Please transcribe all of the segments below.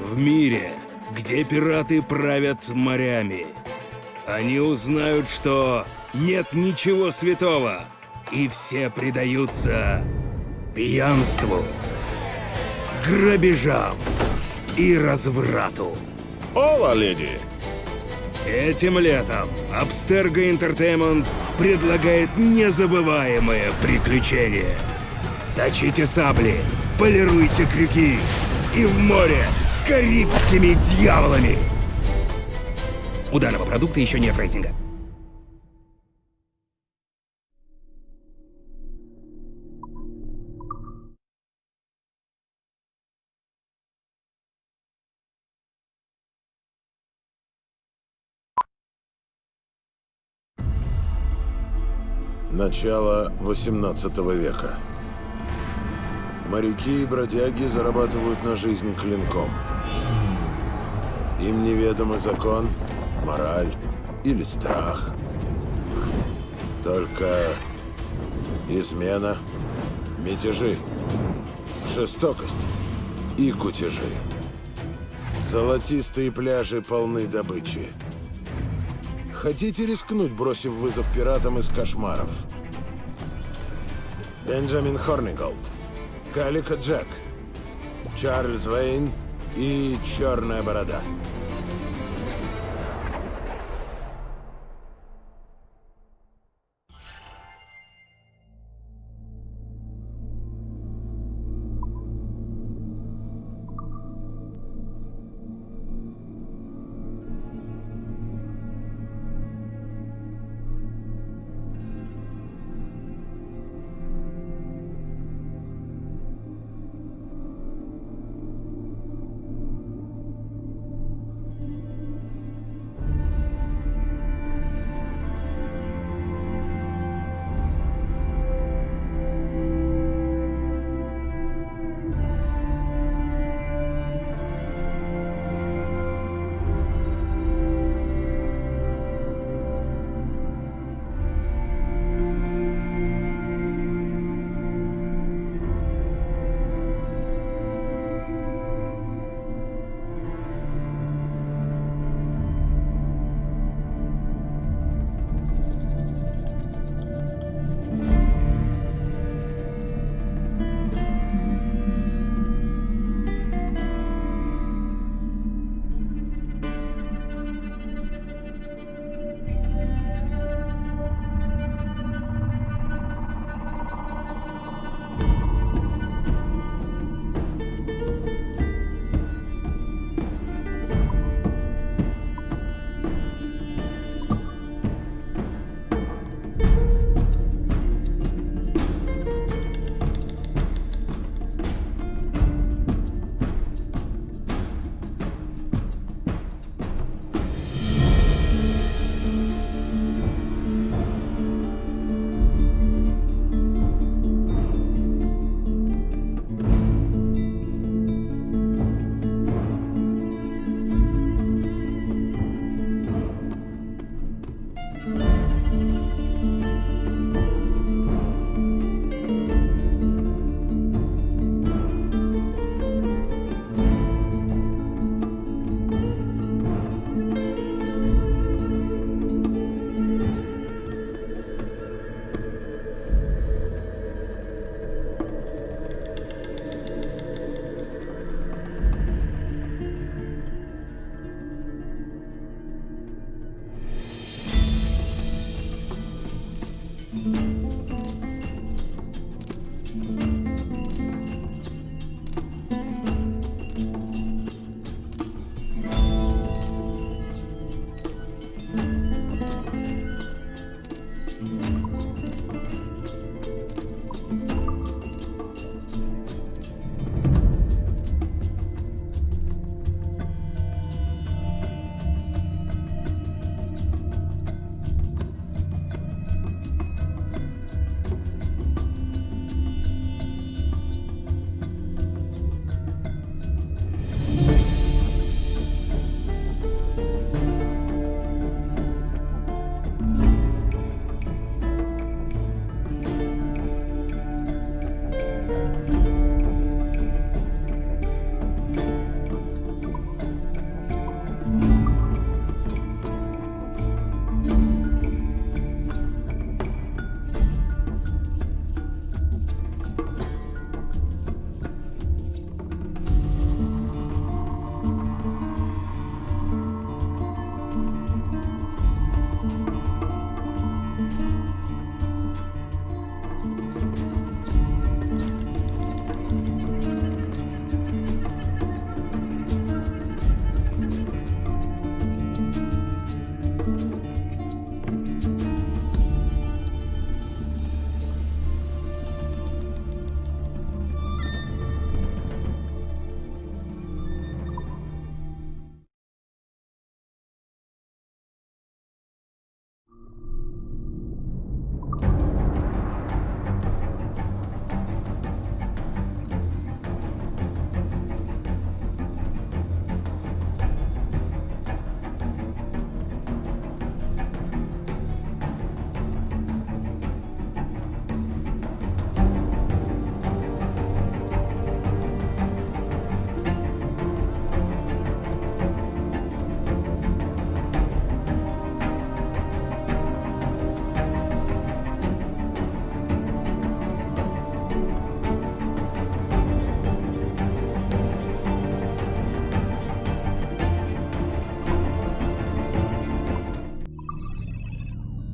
В мире, где пираты правят морями, они узнают, что нет ничего святого, и все предаются пьянству, грабежам и разврату. Ола, леди! Этим летом Абстерго Entertainment предлагает незабываемые приключения. Точите сабли, полируйте крюки и в море с карибскими дьяволами. У данного продукта еще нет рейтинга. Начало 18 века. Моряки и бродяги зарабатывают на жизнь клинком. Им неведомы закон, мораль или страх. Только измена, мятежи, жестокость и кутежи. Золотистые пляжи полны добычи. Хотите рискнуть, бросив вызов пиратам из кошмаров? Бенджамин Хорниголд, Калика Джек, Чарльз Вейн и Черная Борода.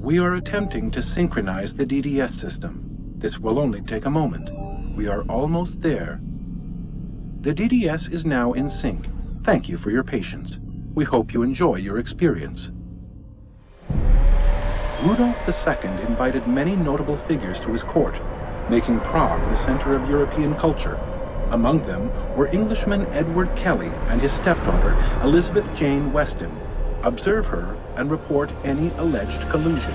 We are attempting to synchronize the DDS system. This will only take a moment. We are almost there. The DDS is now in sync. Thank you for your patience. We hope you enjoy your experience. Rudolf II invited many notable figures to his court, making Prague the center of European culture. Among them were Englishman Edward Kelly and his stepdaughter, Elizabeth Jane Weston. Observe her and report any alleged collusion.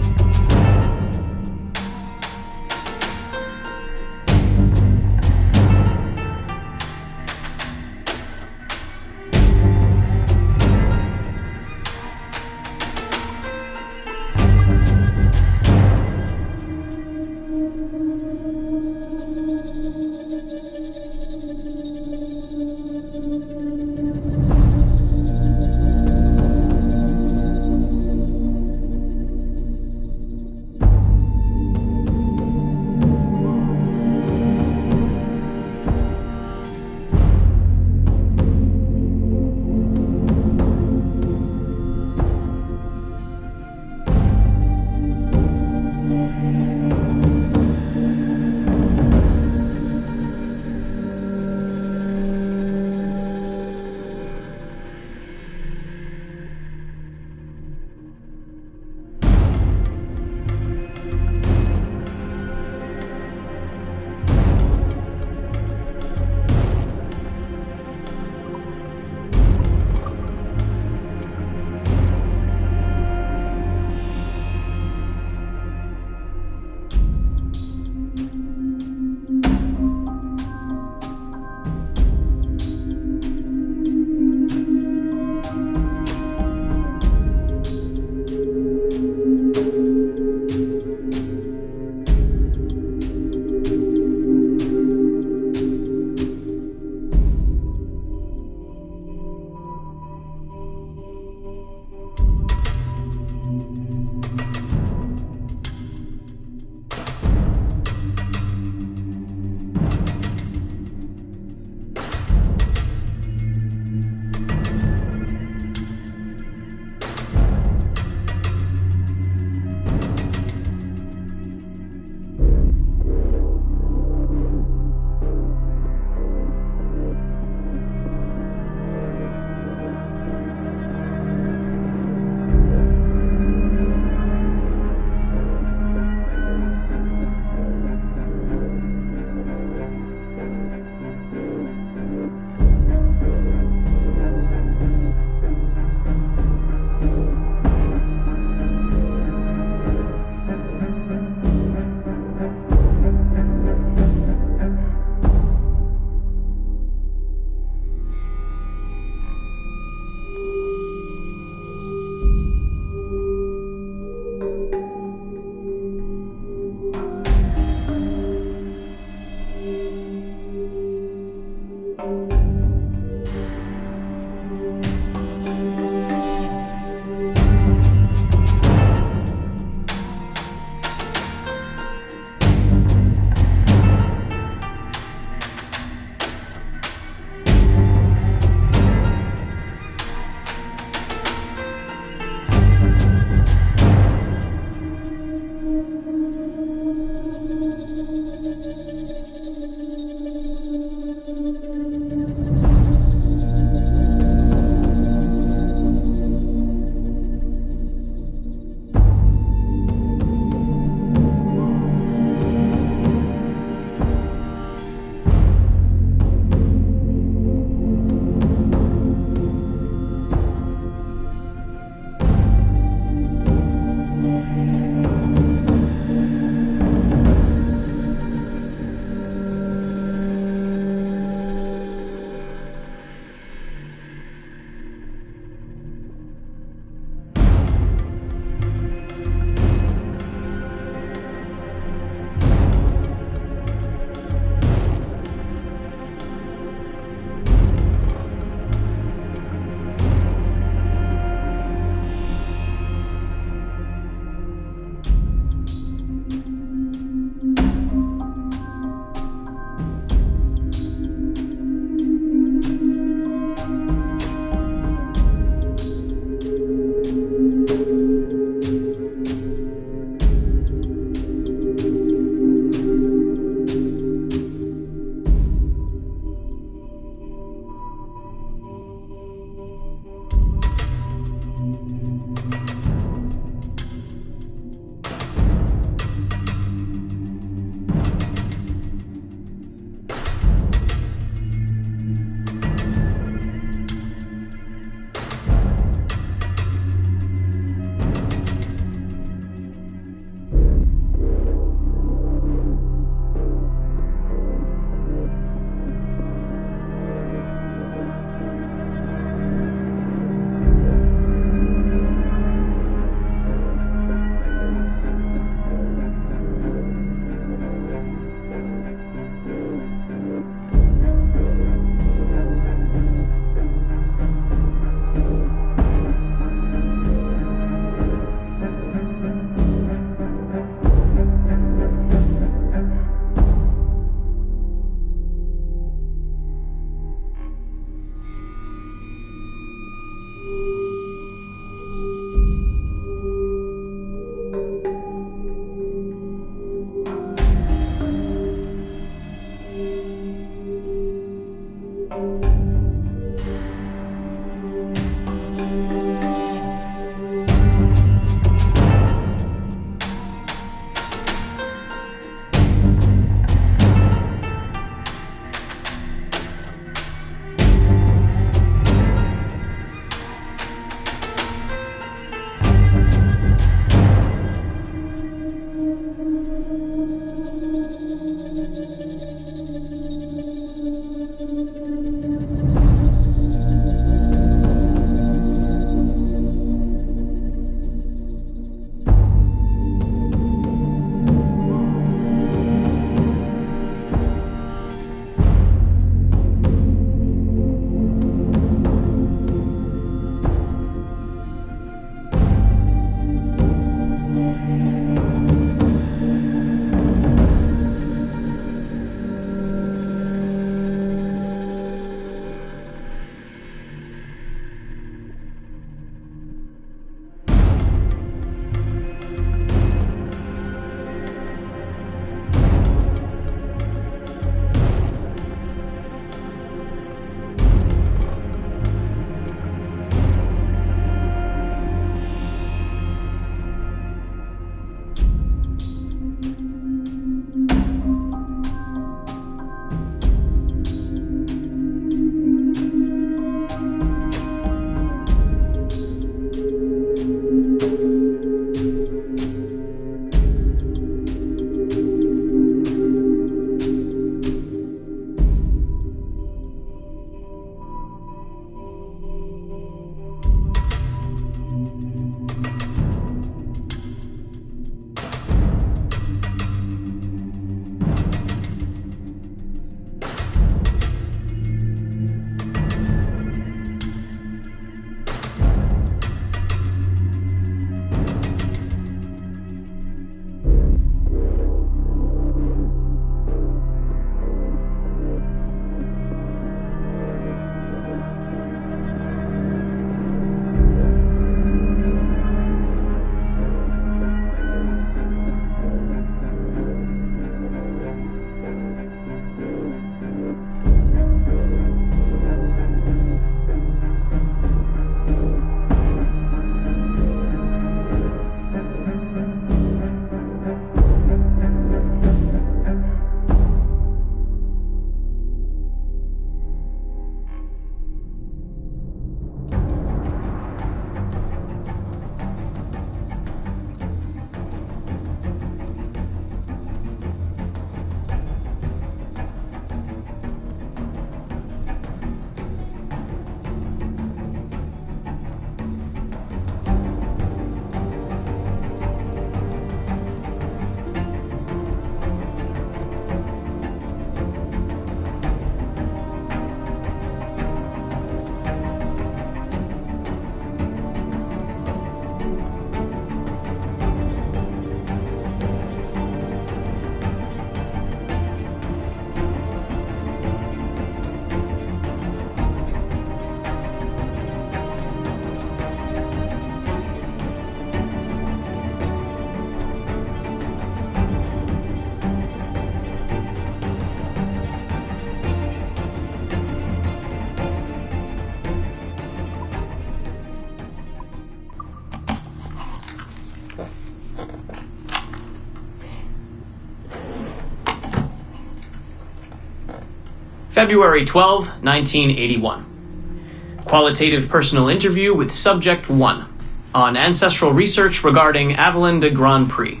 February 12, 1981. Qualitative personal interview with Subject 1 on ancestral research regarding Avalon de Grand Prix.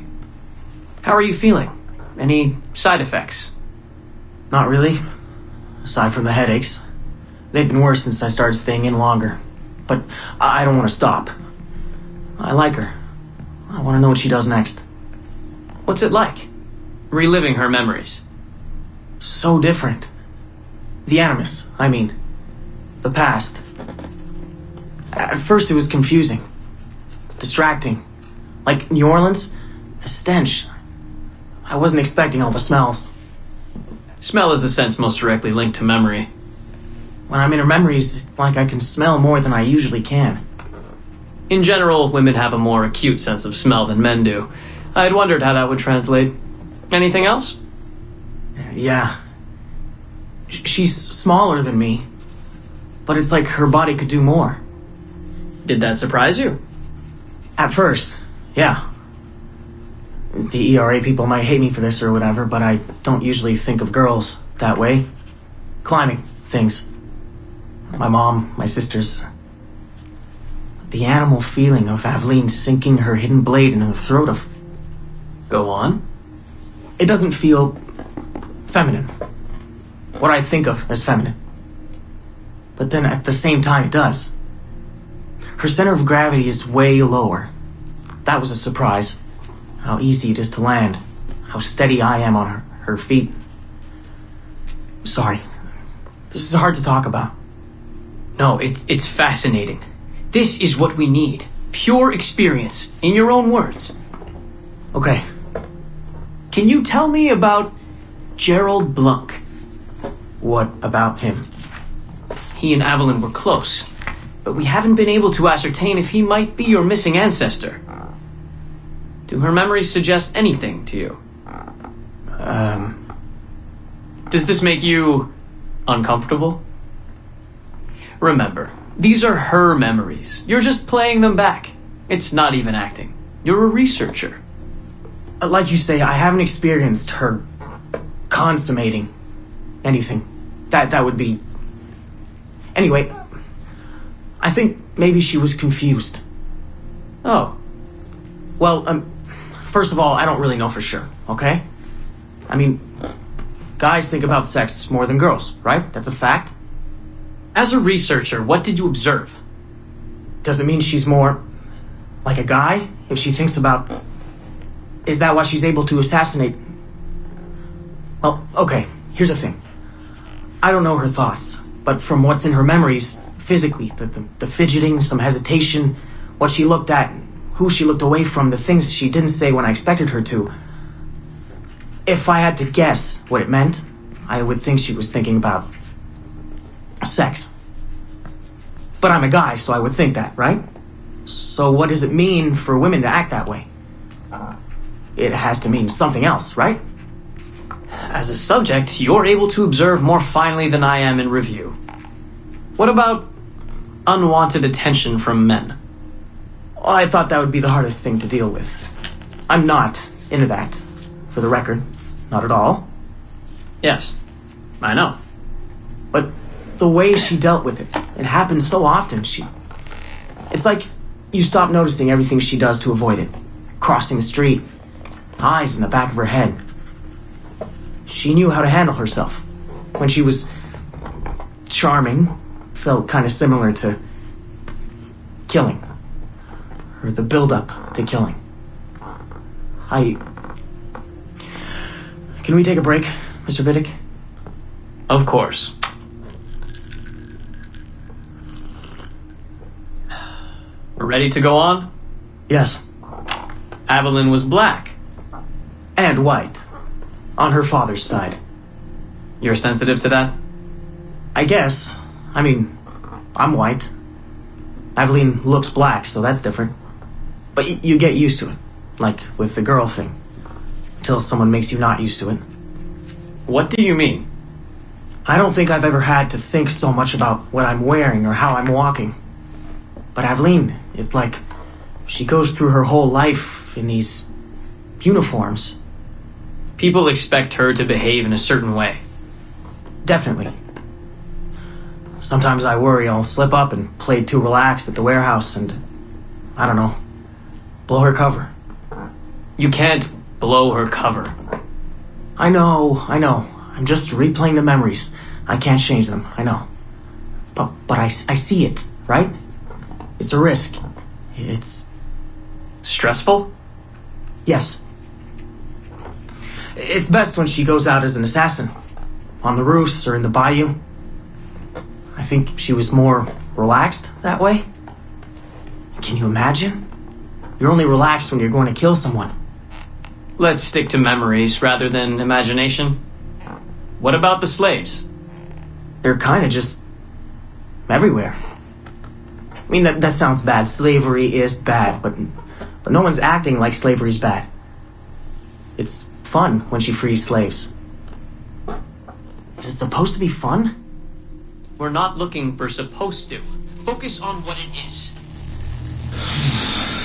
How are you feeling? Any side effects? Not really. Aside from the headaches. They've been worse since I started staying in longer. But I don't want to stop. I like her. I want to know what she does next. What's it like? Reliving her memories. So different. The Animus, I mean. The past. At first it was confusing. Distracting. Like New Orleans, the stench. I wasn't expecting all the smells. Smell is the sense most directly linked to memory. When I'm in her memories, it's like I can smell more than I usually can. In general, women have a more acute sense of smell than men do. I had wondered how that would translate. Anything else? Yeah. She's smaller than me, but it's like her body could do more. Did that surprise you? At first, yeah. The ERA people might hate me for this or whatever, but I don't usually think of girls that way. Climbing things. My mom, my sisters. The animal feeling of Aveline sinking her hidden blade into the throat of... Go on. It doesn't feel feminine. What I think of as feminine. But then at the same time it does. Her center of gravity is way lower. That was a surprise. How easy it is to land. How steady I am on her feet. Sorry. This is hard to talk about. No, it's fascinating. This is what we need. Pure experience, in your own words. Okay. Can you tell me about Gerald Blunk? What about him? He and Avalon were close, but we haven't been able to ascertain if he might be your missing ancestor. Do her memories suggest anything to you? Does this make you uncomfortable? Remember, these are her memories. You're just playing them back. It's not even acting. You're a researcher. Like you say, I haven't experienced her consummating anything. That would be... Anyway, I think maybe she was confused. Oh. Well, first of all, I don't really know for sure, okay? I mean, guys think about sex more than girls, right? That's a fact. As a researcher, what did you observe? Does it mean she's more like a guy if she thinks about... Is that why she's able to assassinate... Well, okay, here's the thing. I don't know her thoughts, but from what's in her memories, physically, the fidgeting, some hesitation, what she looked at, who she looked away from, the things she didn't say when I expected her to. If I had to guess what it meant, I would think she was thinking about sex. But I'm a guy, so I would think that, right? So what does it mean for women to act that way? It has to mean something else, right? As a subject, you're able to observe more finely than I am in review. What about unwanted attention from men? Well, I thought that would be the hardest thing to deal with. I'm not into that, for the record. Not at all. Yes, I know. But the way she dealt with it happens so often. It's like you stop noticing everything she does to avoid it. Crossing the street, eyes in the back of her head. She knew how to handle herself. When she was charming, felt kind of similar to killing. Or the build-up to killing. Can we take a break, Mr. Vidic? Of course. We're ready to go on? Yes. Avalon was black. And white. On her father's side. You're sensitive to that? I guess. I mean, I'm white. Aveline looks black, so that's different. But you get used to it. Like with the girl thing. Until someone makes you not used to it. What do you mean? I don't think I've ever had to think so much about what I'm wearing or how I'm walking. But Aveline, it's like she goes through her whole life in these uniforms. People expect her to behave in a certain way. Definitely. Sometimes I worry I'll slip up and play too relaxed at the warehouse and, I don't know, blow her cover. You can't blow her cover. I know. I'm just replaying the memories. I can't change them, I know. But I see it, right? It's a risk. It's... Stressful? Yes. It's best when she goes out as an assassin. On the roofs or in the bayou. I think she was more relaxed that way. Can you imagine? You're only relaxed when you're going to kill someone. Let's stick to memories rather than imagination. What about the slaves? They're kind of just... everywhere. I mean, that sounds bad. Slavery is bad, but no one's acting like slavery's bad. It's fun when she frees slaves. Is it supposed to be fun? We're not looking for supposed to. Focus on what it is. —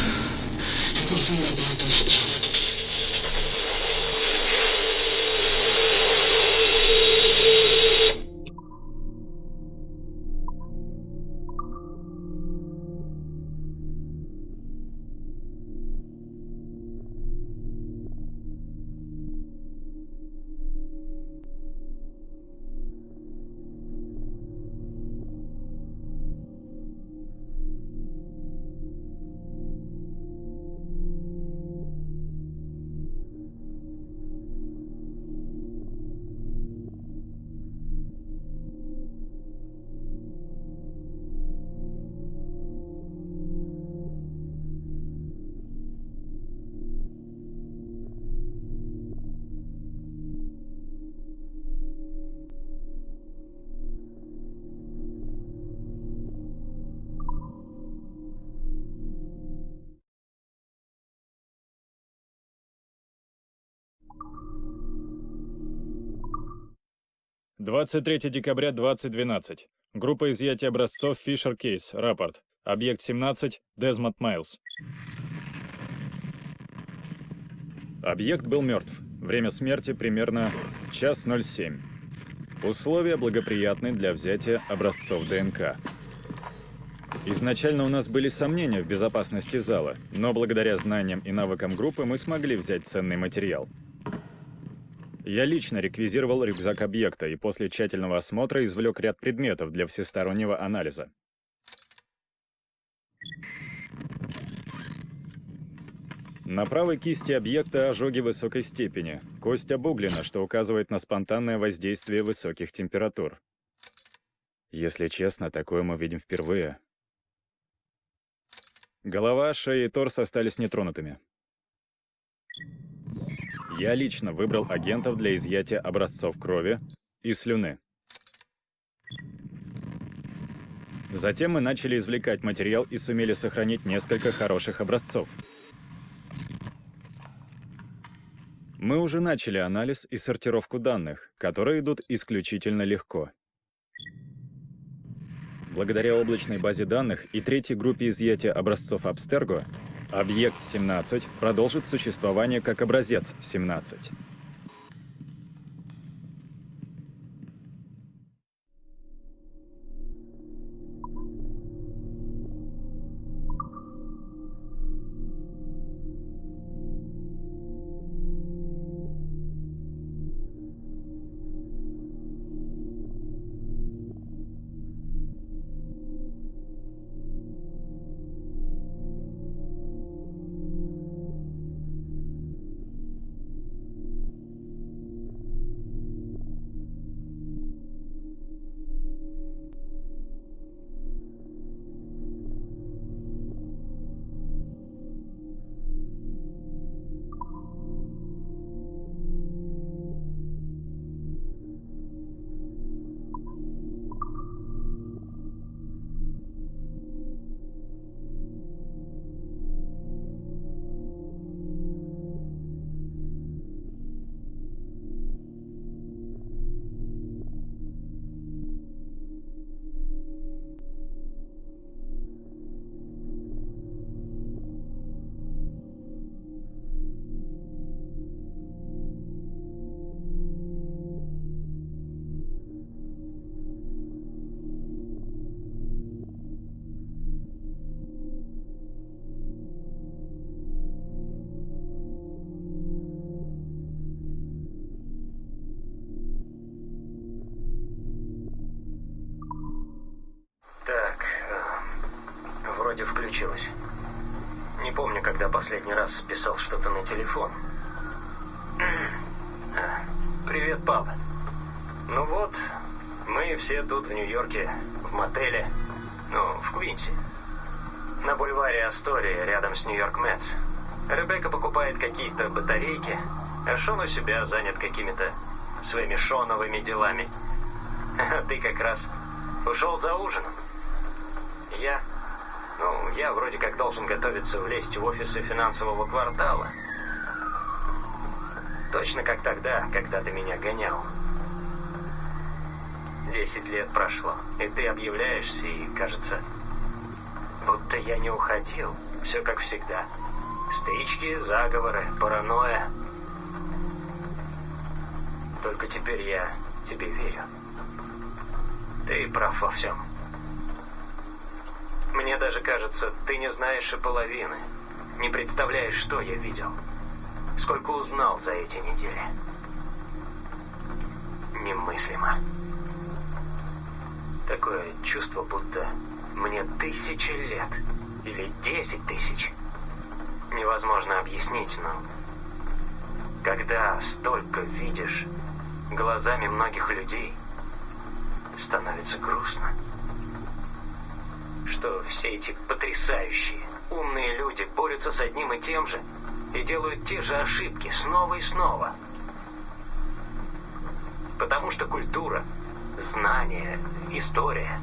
23 декабря 2012. Группа изъятия образцов Fisher Case. Рапорт. Объект 17. Дезмонд Майлз. Объект был мертв. Время смерти примерно 1:07. Условия благоприятны для взятия образцов ДНК. Изначально у нас были сомнения в безопасности зала, но благодаря знаниям и навыкам группы мы смогли взять ценный материал. Я лично реквизировал рюкзак объекта и после тщательного осмотра извлек ряд предметов для всестороннего анализа. На правой кисти объекта ожоги высокой степени. Кость обуглена, что указывает на спонтанное воздействие высоких температур. Если честно, такое мы видим впервые. Голова, шея и торс остались нетронутыми. Я лично выбрал агентов для изъятия образцов крови и слюны. Затем мы начали извлекать материал и сумели сохранить несколько хороших образцов. Мы уже начали анализ и сортировку данных, которые идут исключительно легко. Благодаря облачной базе данных и третьей группе изъятия образцов Абстерго, объект 17 продолжит существование как образец 17. вроде включилась. Не помню, когда последний раз писал что-то на телефон. Привет, пап. Ну вот, мы все тут в Нью-Йорке, в мотеле, в Квинсе. На бульваре Астория, рядом с Нью-Йорк Мэтс. Ребекка покупает какие-то батарейки, а Шон у себя занят какими-то своими шоновыми делами. А ты как раз ушел за ужином. Я вроде как должен готовиться влезть в офисы финансового квартала. Точно как тогда, когда ты меня гонял. 10 лет прошло, и ты объявляешься, и кажется, будто я не уходил. Все как всегда. Стычки, заговоры, паранойя. Только теперь я тебе верю. Ты прав во всем. Мне даже кажется, ты не знаешь и половины. Не представляешь, что я видел. Сколько узнал за эти недели. Немыслимо. Такое чувство, будто мне 1000 лет. Или 10 тысяч. Невозможно объяснить, но... Когда столько видишь глазами многих людей, становится грустно. Что все эти потрясающие, умные люди борются с одним и тем же и делают те же ошибки снова и снова. Потому что культура, знания, история,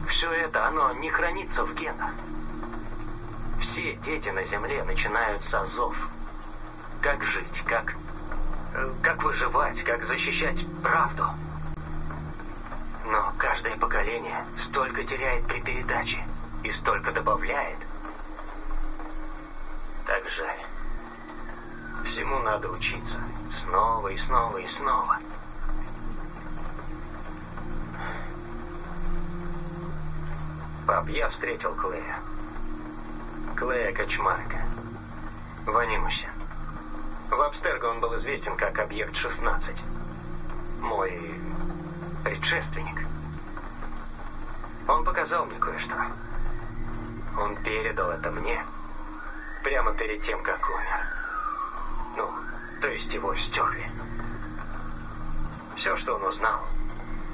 все это, оно не хранится в генах. Все дети на Земле начинают с азов. Как жить, как выживать, как защищать правду. Но каждое поколение столько теряет при передаче и столько добавляет. Так жаль. Всему надо учиться. Снова и снова и снова. Пап, я встретил Клея. Клея Качмарка. В Анимусе. В Абстерго он был известен как Объект 16. Мой предшественник. Он показал мне кое-что. Он передал это мне прямо перед тем, как умер. То есть его стерли. Все, что он узнал,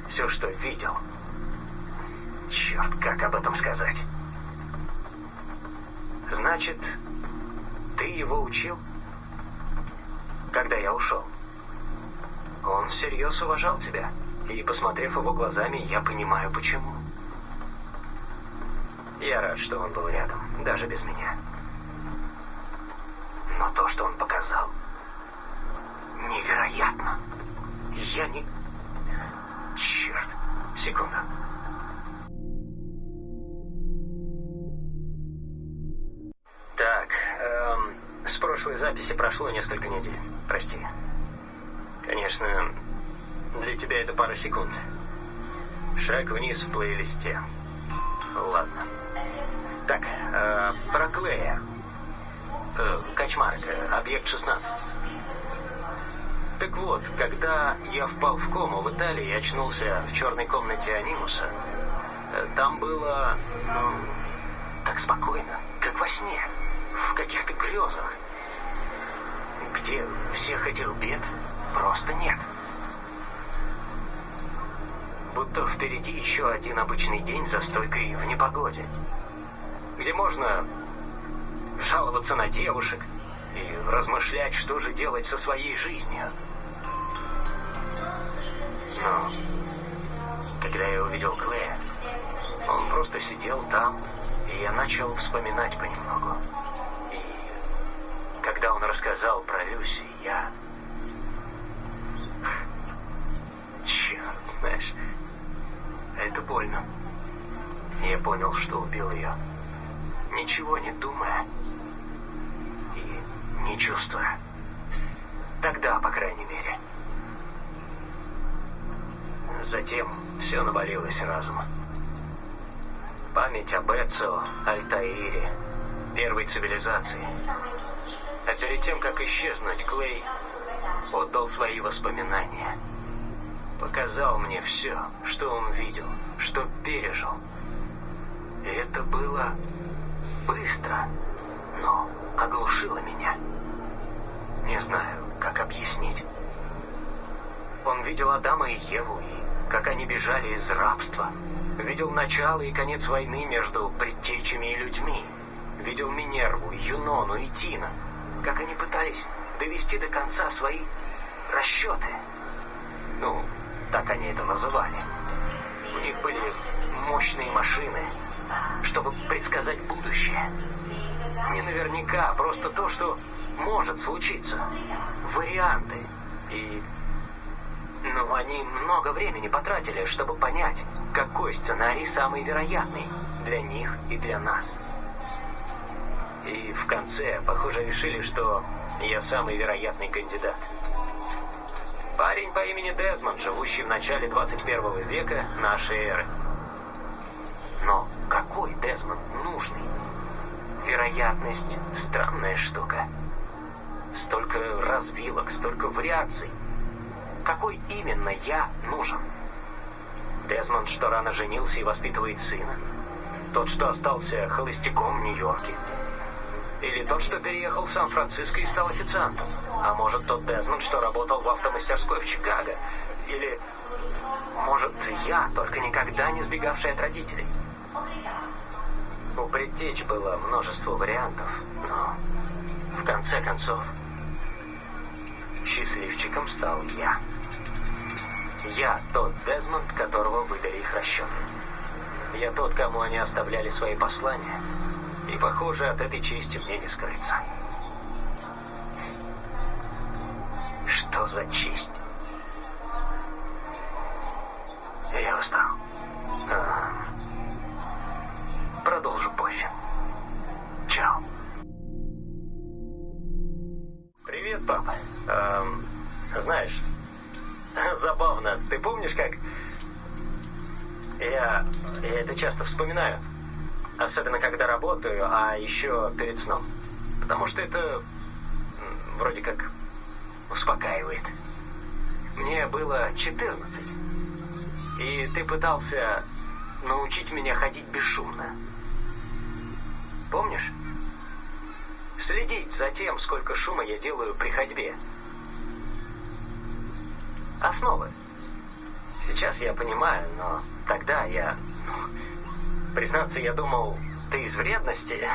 все, что видел. Черт, как об этом сказать? Значит, ты его учил? Когда я ушел. Он всерьез уважал тебя. И, посмотрев его глазами, я понимаю, почему. Я рад, что он был рядом, даже без меня. Но то, что он показал, невероятно. Я не... Черт, секунду. Так, с прошлой записи прошло несколько недель. Прости. Конечно, для тебя это пара секунд. Шаг вниз в плейлисте. Ладно. Так, про Клея. Качмарк, Объект 16. Так вот, когда я впал в кому в Италии и очнулся в черной комнате Анимуса, там было, так спокойно, как во сне, в каких-то грезах, где всех этих бед просто нет. Будто впереди еще один обычный день за стойкой в непогоде, где можно жаловаться на девушек и размышлять, что же делать со своей жизнью. Но когда я увидел Клея, он просто сидел там, и я начал вспоминать понемногу. И когда он рассказал про Люси, я... Черт, знаешь, это больно. Я понял, что убил ее, ничего не думая и не чувствуя. Тогда, по крайней мере. Затем все навалилось разом. Память об Эцио, Альтаире, первой цивилизации. А перед тем, как исчезнуть, Клей отдал свои воспоминания. Показал мне все, что он видел, что пережил. И это было быстро, но оглушило меня. Не знаю, как объяснить. Он видел Адама и Еву, и как они бежали из рабства. Видел начало и конец войны между предтечами и людьми. Видел Минерву, Юнону и Тина, как они пытались довести до конца свои расчеты. Ну, так они это называли. У них были мощные машины, чтобы предсказать будущее. Не наверняка, просто то, что может случиться. Варианты. И... ну, они много времени потратили, чтобы понять, какой сценарий самый вероятный для них и для нас. И в конце, похоже, решили, что я самый вероятный кандидат. Парень по имени Дезмонд, живущий в начале 21 века нашей эры. Но какой Дезмонд нужный? Вероятность – странная штука. Столько развилок, столько вариаций. Какой именно я нужен? Дезмонд, что рано женился и воспитывает сына? Тот, что остался холостяком в Нью-Йорке? Или тот, что переехал в Сан-Франциско и стал официантом? А может, тот Дезмонд, что работал в автомастерской в Чикаго? Или, может, я, только никогда не сбегавший от родителей? У предтеч было множество вариантов, но в конце концов счастливчиком стал я. Я тот Дезмонд, которого выдали их расчеты. Я тот, кому они оставляли свои послания. И, похоже, от этой чести мне не скрыться. Что за честь? Я устал. Продолжу позже. Чао. Привет, папа. Знаешь, забавно. Ты помнишь, как... Я это часто вспоминаю. Особенно, когда работаю, а еще перед сном. Потому что это вроде как успокаивает. Мне было 14. И ты пытался научить меня ходить бесшумно. Помнишь? Следить за тем, сколько шума я делаю при ходьбе. Основы. Сейчас я понимаю, но тогда я... признаться, я думал, ты из вредности.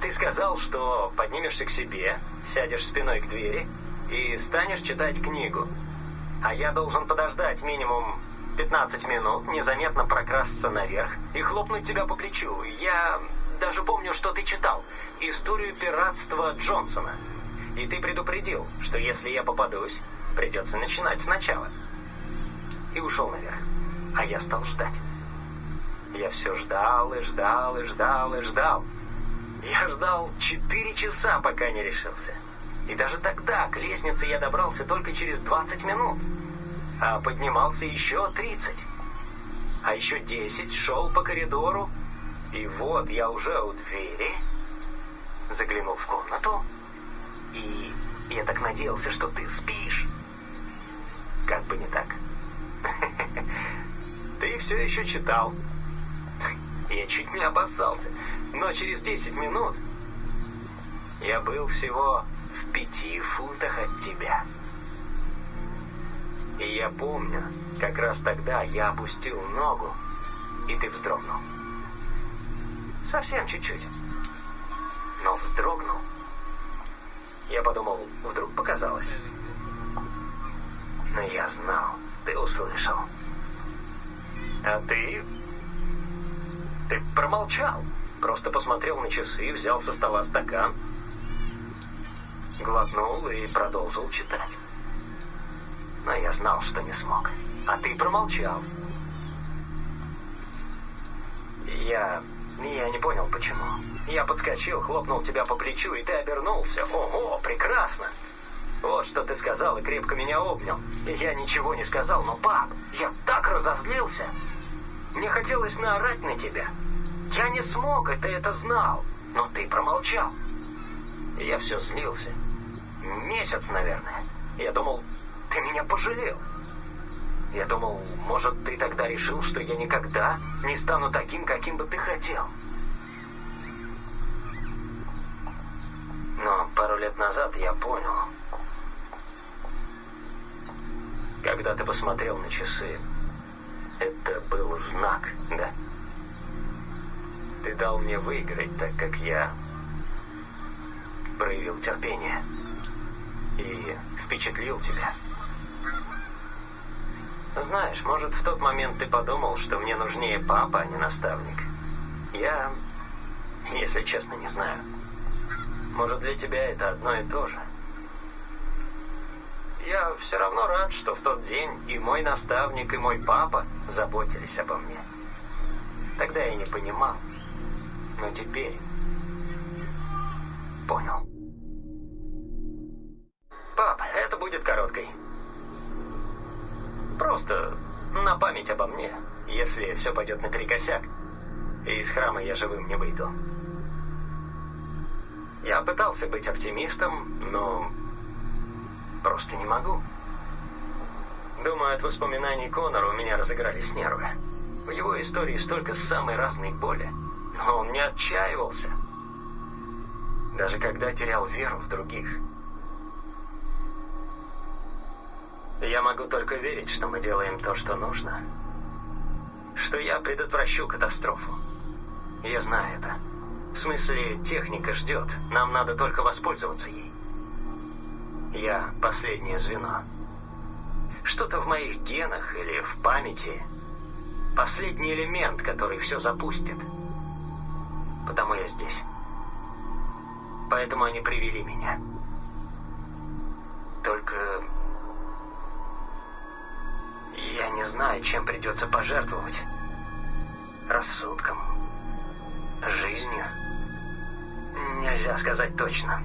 Ты сказал, что поднимешься к себе, сядешь спиной к двери и станешь читать книгу. А я должен подождать минимум 15 минут, незаметно прокрасться наверх и хлопнуть тебя по плечу. Я даже помню, что ты читал историю пиратства Джонсона. И ты предупредил, что если я попадусь, придется начинать сначала. И ушел наверх. А я стал ждать. Я все ждал и ждал и ждал и ждал. Я ждал 4 часа, пока не решился. И даже тогда к лестнице я добрался только через 20 минут. А поднимался еще 30. А еще 10 шел по коридору. И вот я уже у двери. Заглянул в комнату. И я так надеялся, что ты спишь. Как бы не так. Ты все еще читал. Я чуть не опасался. Но через 10 минут я был всего в 5 футах от тебя. И я помню, как раз тогда я опустил ногу, и ты вздрогнул. Совсем чуть-чуть. Но вздрогнул. Я подумал, вдруг показалось. Но я знал, ты услышал. А ты промолчал. Просто посмотрел на часы, взял со стола стакан, глотнул и продолжил читать. Но я знал, что не смог. А ты промолчал. Я не понял, почему. Я подскочил, хлопнул тебя по плечу, и ты обернулся. Ого, прекрасно. Вот что ты сказал и крепко меня обнял. И я ничего не сказал, но, пап, я так разозлился. Мне хотелось наорать на тебя. Я не смог, и ты это знал. Но ты промолчал. И я все злился. Месяц, наверное. Я думал, ты меня пожалел. Я думал, может, ты тогда решил, что я никогда не стану таким, каким бы ты хотел. Но пару лет назад я понял. Когда ты посмотрел на часы, это был знак, да? Ты дал мне выиграть, так как я проявил терпение и впечатлил тебя. Знаешь, может, в тот момент ты подумал, что мне нужнее папа, а не наставник. Я, если честно, не знаю. Может, для тебя это одно и то же. Я все равно рад, что в тот день и мой наставник, и мой папа заботились обо мне. Тогда я не понимал, но теперь понял. Пап, это будет короткой. Просто на память обо мне, если все пойдет наперекосяк, и из храма я живым не выйду. Я пытался быть оптимистом, но просто не могу. Думаю, от воспоминаний Конора у меня разыгрались нервы. В его истории столько самой разной боли, но он не отчаивался. Даже когда терял веру в других. Я могу только верить, что мы делаем то, что нужно. Что я предотвращу катастрофу. Я знаю это. В смысле, техника ждет. Нам надо только воспользоваться ей. Я последнее звено. Что-то в моих генах или в памяти. Последний элемент, который все запустит. Потому я здесь. Поэтому они привели меня. Только я не знаю, чем придется пожертвовать. Рассудком. Жизнью. Нельзя сказать точно.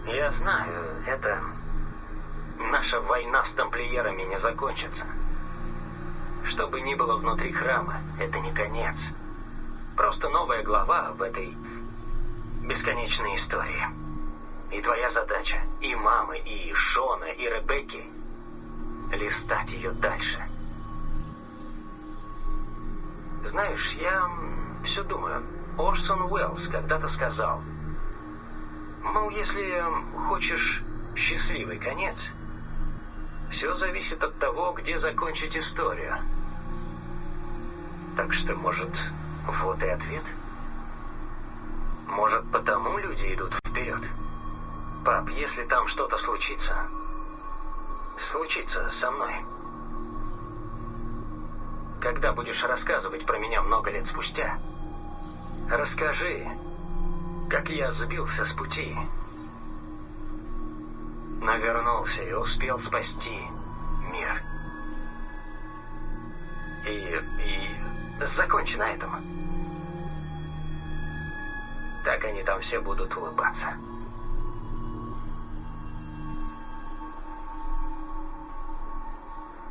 Я знаю, это... Наша война с тамплиерами не закончится. Что бы ни было внутри храма, это не конец. Просто новая глава в этой бесконечной истории. И твоя задача, и мамы, и Шона, и Ребекки, листать ее дальше. Знаешь, я все думаю. Орсон Уэллс когда-то сказал, мол, если хочешь счастливый конец, все зависит от того, где закончить историю. Так что, может, вот и ответ? Может, потому люди идут вперед? Пап, если там что-то случится со мной. Когда будешь рассказывать про меня много лет спустя, расскажи, как я сбился с пути, но вернулся и успел спасти мир. И закончи на этом. Так они там все будут улыбаться.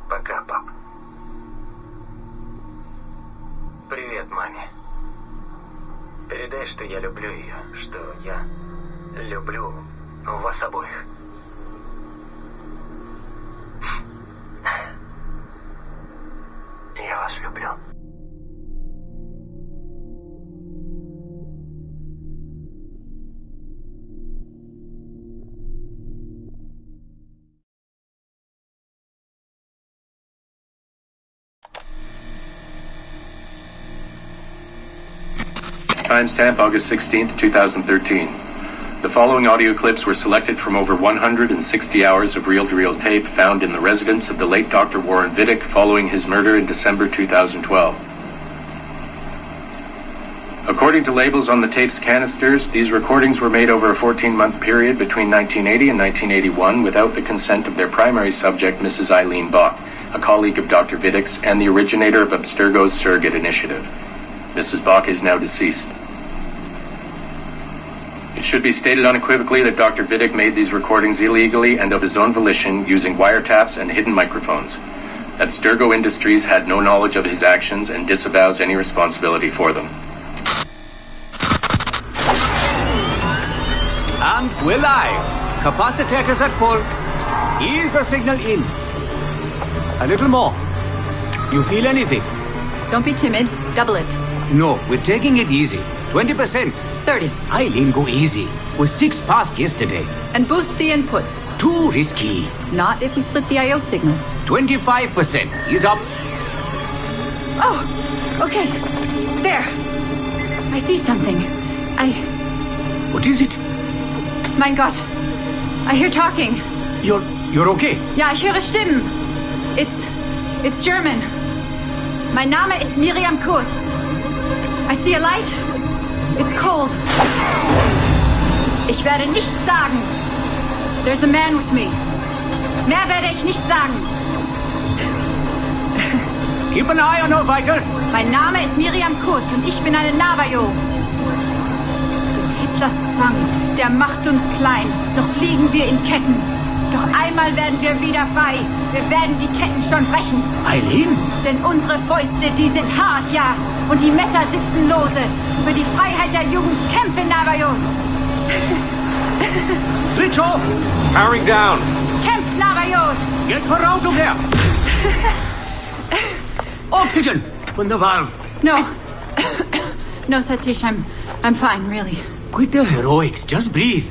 Пока, пап. Привет, маме. Передай, что я люблю ее, что я люблю вас обоих. Я вас люблю. Timestamp August 16th, 2013. The following audio clips were selected from over 160 hours of reel-to-reel tape found in the residence of the late Dr. Warren Vidic following his murder in December 2012. According to labels on the tape's canisters, these recordings were made over a 14-month period between 1980 and 1981 without the consent of their primary subject, Mrs. Eileen Bach, a colleague of Dr. Vidic's and the originator of Abstergo's surrogate initiative. Mrs. Bach is now deceased. It should be stated unequivocally that Dr. Vidic made these recordings illegally and of his own volition using wiretaps and hidden microphones. Abstergo Industries had no knowledge of his actions and disavows any responsibility for them. And we're live. Capacitators at full. Ease the signal in. A little more. You feel anything? Don't be timid. Double it. No, we're taking it easy. 20%. 30. Eileen, go easy. We're 6 past yesterday. And boost the inputs. Too risky. Not if we split the I.O. signals. 25%. Ease up. Oh, okay. There. I see something. What is it? Mein Gott. I hear talking. You're okay? Ja, ich höre Stimmen. It's German. Mein Name ist Miriam Kurz. I see a light. It's cold. Ich werde nichts sagen. There's a man with me. Mehr werde ich nicht sagen. Keep an eye on our fighters. Mein Name ist Miriam Kurz und ich bin eine Navajo. Des Hitlers Zwang, der macht uns klein. Noch liegen wir in Ketten. Doch einmal werden wir wieder frei. Wir werden die Ketten schon brechen. Eileen? Denn unsere Fäuste, die sind hart, ja. Und die Messer sitzen lose. Für die Freiheit der Jugend kämpfen Navajos. Switch off. Powering down. Kämpft Navajos. Get her out of there. Oxygen from the valve. No. No, Satish, I'm fine, really. Quit the heroics. Just breathe.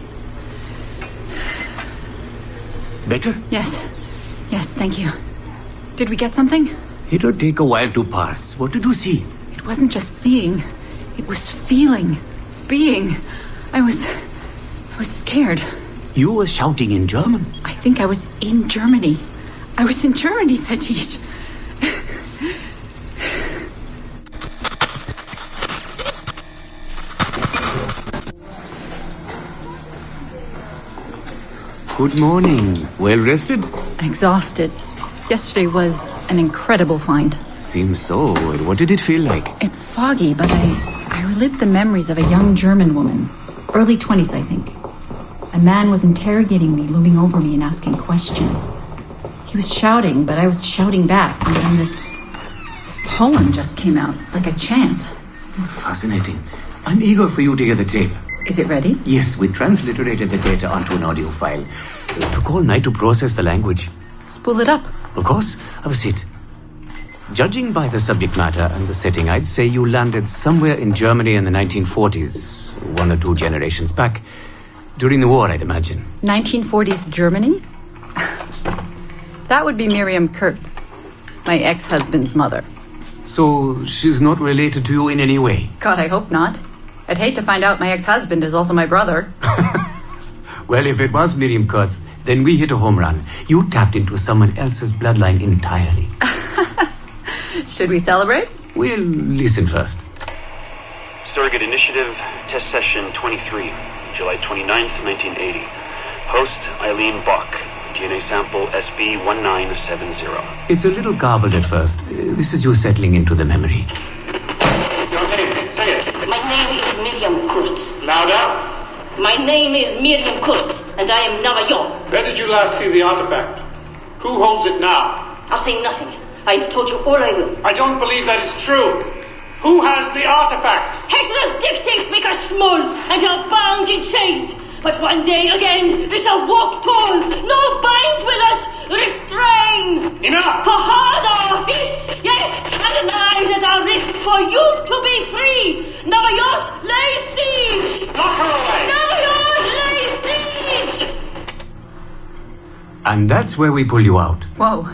Better? Yes, thank you. Did we get something? It'll take a while to pass. What did you see? It wasn't just seeing. It was feeling. Being. I was scared. You were shouting in German? I think I was in Germany. I was in Germany, Satish. Good morning. Well rested? Exhausted. Yesterday was an incredible find. Seems so. What did it feel like? It's foggy, but I relived the memories of a young German woman. Early 20s, I think. A man was interrogating me, looming over me and asking questions. He was shouting, but I was shouting back. And then this poem just came out, like a chant. Fascinating. I'm eager for you to hear the tape. Is it ready? Yes, we transliterated the data onto an audio file. It took all night to process the language. Spool it up. Of course. Have a seat. Judging by the subject matter and the setting, I'd say you landed somewhere in Germany in the 1940s, 1 or 2 generations back. During the war, I'd imagine. 1940s Germany? That would be Miriam Kurtz, my ex-husband's mother. So she's not related to you in any way? God, I hope not. I'd hate to find out my ex-husband is also my brother. Well, if it was Miriam Kurtz, then we hit a home run. You tapped into someone else's bloodline entirely. Should we celebrate? We'll listen first. Surrogate Initiative, Test Session 23, July 29th, 1980. Host, Eileen Bach. DNA sample SB1970. It's a little garbled at first. This is you settling into the memory. Your name, say it. My name is Miriam Kurtz. Louder. My name is Miriam Kurtz, and I am Navajo. Where did you last see the artifact? Who holds it now? I'll say nothing. I've told you all I will. I don't believe that is true. Who has the artifact? Hitler's dictates make us small, and we are bound in chains. But one day again, we shall walk tall. No binds will us restrain. Enough! For hard our fists, yes, and the knives at our wrists for you to be free. Navajos lay siege. Lock her away. Navajos lay siege. And that's where we pull you out. Whoa.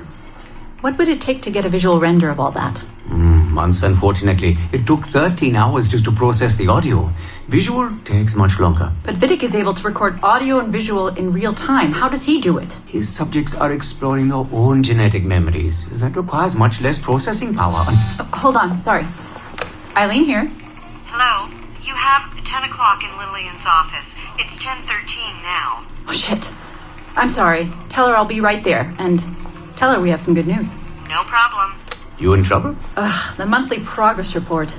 What would it take to get a visual render of all that? Months, unfortunately. It took 13 hours just to process the audio. Visual takes much longer. But Vidic is able to record audio and visual in real time. How does he do it? His subjects are exploring their own genetic memories. That requires much less processing power. Hold on, sorry. Eileen here. Hello. You have 10 o'clock in Lillian's office. It's 10:13 now. Oh, shit. I'm sorry. Tell her I'll be right there. And tell her we have some good news. No problem. You in trouble? The monthly progress report.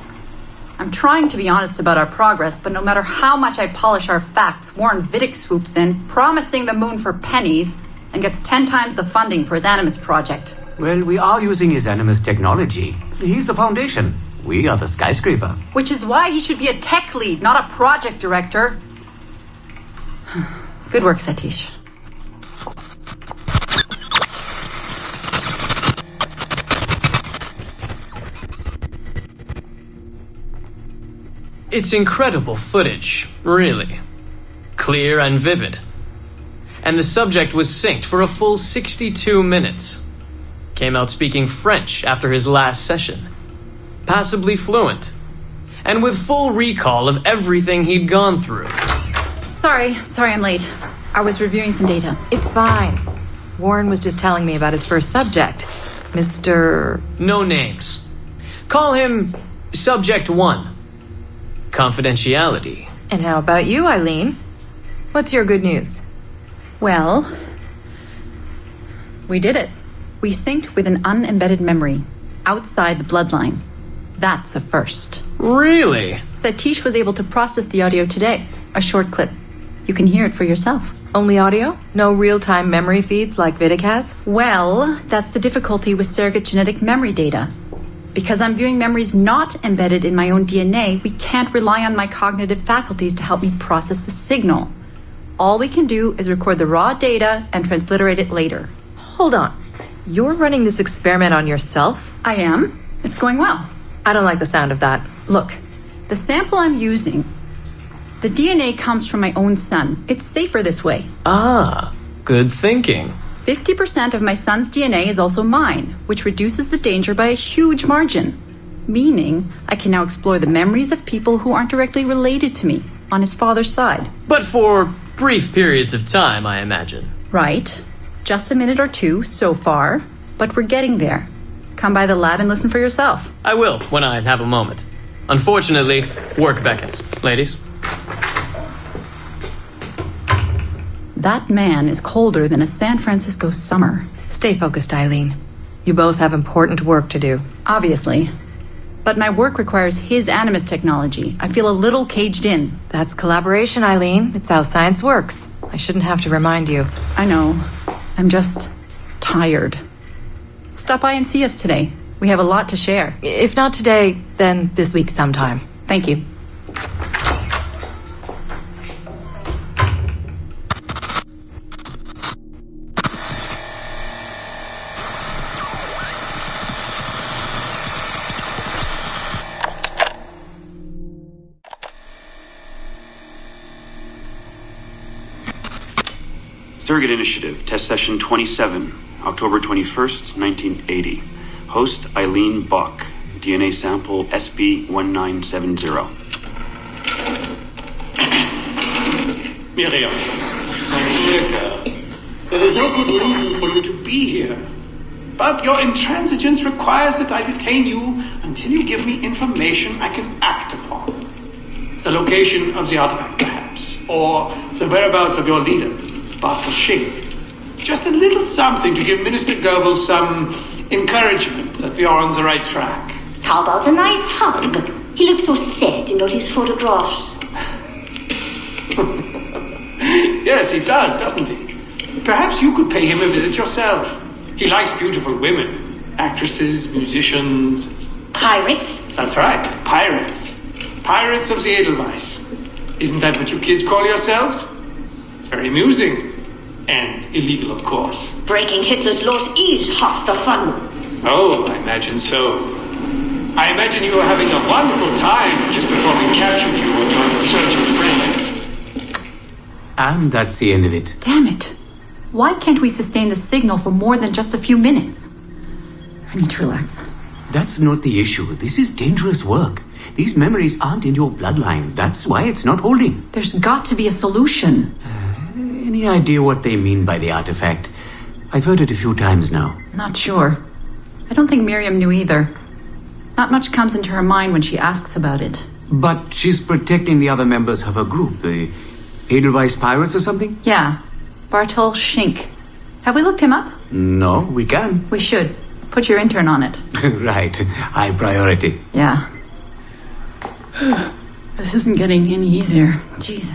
I'm trying to be honest about our progress, but no matter how much I polish our facts, Warren Vidic swoops in, promising the moon for pennies, and gets 10 times the funding for his Animus project. Well, we are using his Animus technology. He's the foundation. We are the skyscraper. Which is why he should be a tech lead, not a project director. Good work, Satish. It's incredible footage, really. Clear and vivid. And the subject was synced for a full 62 minutes. Came out speaking French after his last session. Passably fluent. And with full recall of everything he'd gone through. Sorry I'm late. I was reviewing some data. It's fine. Warren was just telling me about his first subject, Mr. No names. Call him Subject 1. Confidentiality. And how about you, Eileen? What's your good news? Well, we did it. We synced with an unembedded memory, outside the bloodline. That's a first. Really? Satish was able to process the audio today. A short clip. You can hear it for yourself. Only audio? No real-time memory feeds like Vidic has? Well, that's the difficulty with surrogate genetic memory data. Because I'm viewing memories not embedded in my own DNA, we can't rely on my cognitive faculties to help me process the signal. All we can do is record the raw data and transliterate it later. Hold on. You're running this experiment on yourself? I am. It's going well. I don't like the sound of that. Look, the sample I'm using, the DNA comes from my own son. It's safer this way. Ah, good thinking. 50% of my son's DNA is also mine, which reduces the danger by a huge margin. Meaning, I can now explore the memories of people who aren't directly related to me, on his father's side. But for brief periods of time, I imagine. Right. Just a minute or two so far, but we're getting there. Come by the lab and listen for yourself. I will, when I have a moment. Unfortunately, work beckons. Ladies? That man is colder than a San Francisco summer. Stay focused, Eileen. You both have important work to do. Obviously. But my work requires his animus technology. I feel a little caged in. That's collaboration, Eileen. It's how science works. I shouldn't have to remind you. I know. I'm just tired. Stop by and see us today. We have a lot to share. If not today, then this week sometime. Thank you. Surrogate Initiative, Test Session 27, October 21st, 1980. Host Eileen Bach, DNA sample SB1970. Miriam, my dear girl, there is no good reason for you to be here. But your intransigence requires that I detain you until you give me information I can act upon. The location of the artifact, perhaps, or the whereabouts of your leader, Bartle Shink. Just a little something to give Minister Goebbels some encouragement that we are on the right track. How about a nice hug? He looks so sad in all his photographs. Yes, he does, doesn't he? Perhaps you could pay him a visit yourself. He likes beautiful women, actresses, musicians. Pirates? That's right, pirates. Pirates of the Edelweiss. Isn't that what you kids call yourselves? It's very amusing. And illegal, of course. Breaking Hitler's laws is half the fun. Oh, I imagine so. I imagine you were having a wonderful time just before we captured you and your search of friends. And that's the end of it. Damn it. Why can't we sustain the signal for more than just a few minutes? I need to relax. That's not the issue. This is dangerous work. These memories aren't in your bloodline. That's why it's not holding. There's got to be a solution. Any idea what they mean by the artifact? I've heard it a few times now. Not sure. I don't think Miriam knew either. Not much comes into her mind when she asks about it. But she's protecting the other members of her group, the Edelweiss Pirates or something? Yeah. Bartol Shink. Have we looked him up? No, we can. We should. Put your intern on it. Right. High priority. Yeah. This isn't getting any easier. Jesus.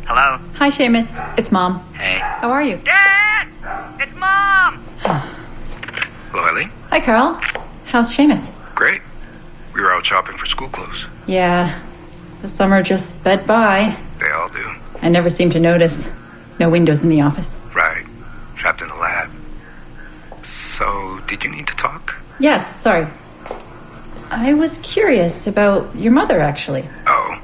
Hello? Hi, Seamus. It's Mom. Hey. How are you? Dad! It's Mom! Hello, Eileen. Hi, Carl. How's Seamus? Great. We were out shopping for school clothes. Yeah. The summer just sped by. They all do. I never seem to notice. No windows in the office. Right. Trapped in a lab. So, did you need to talk? Yes, sorry. I was curious about your mother, actually. Oh.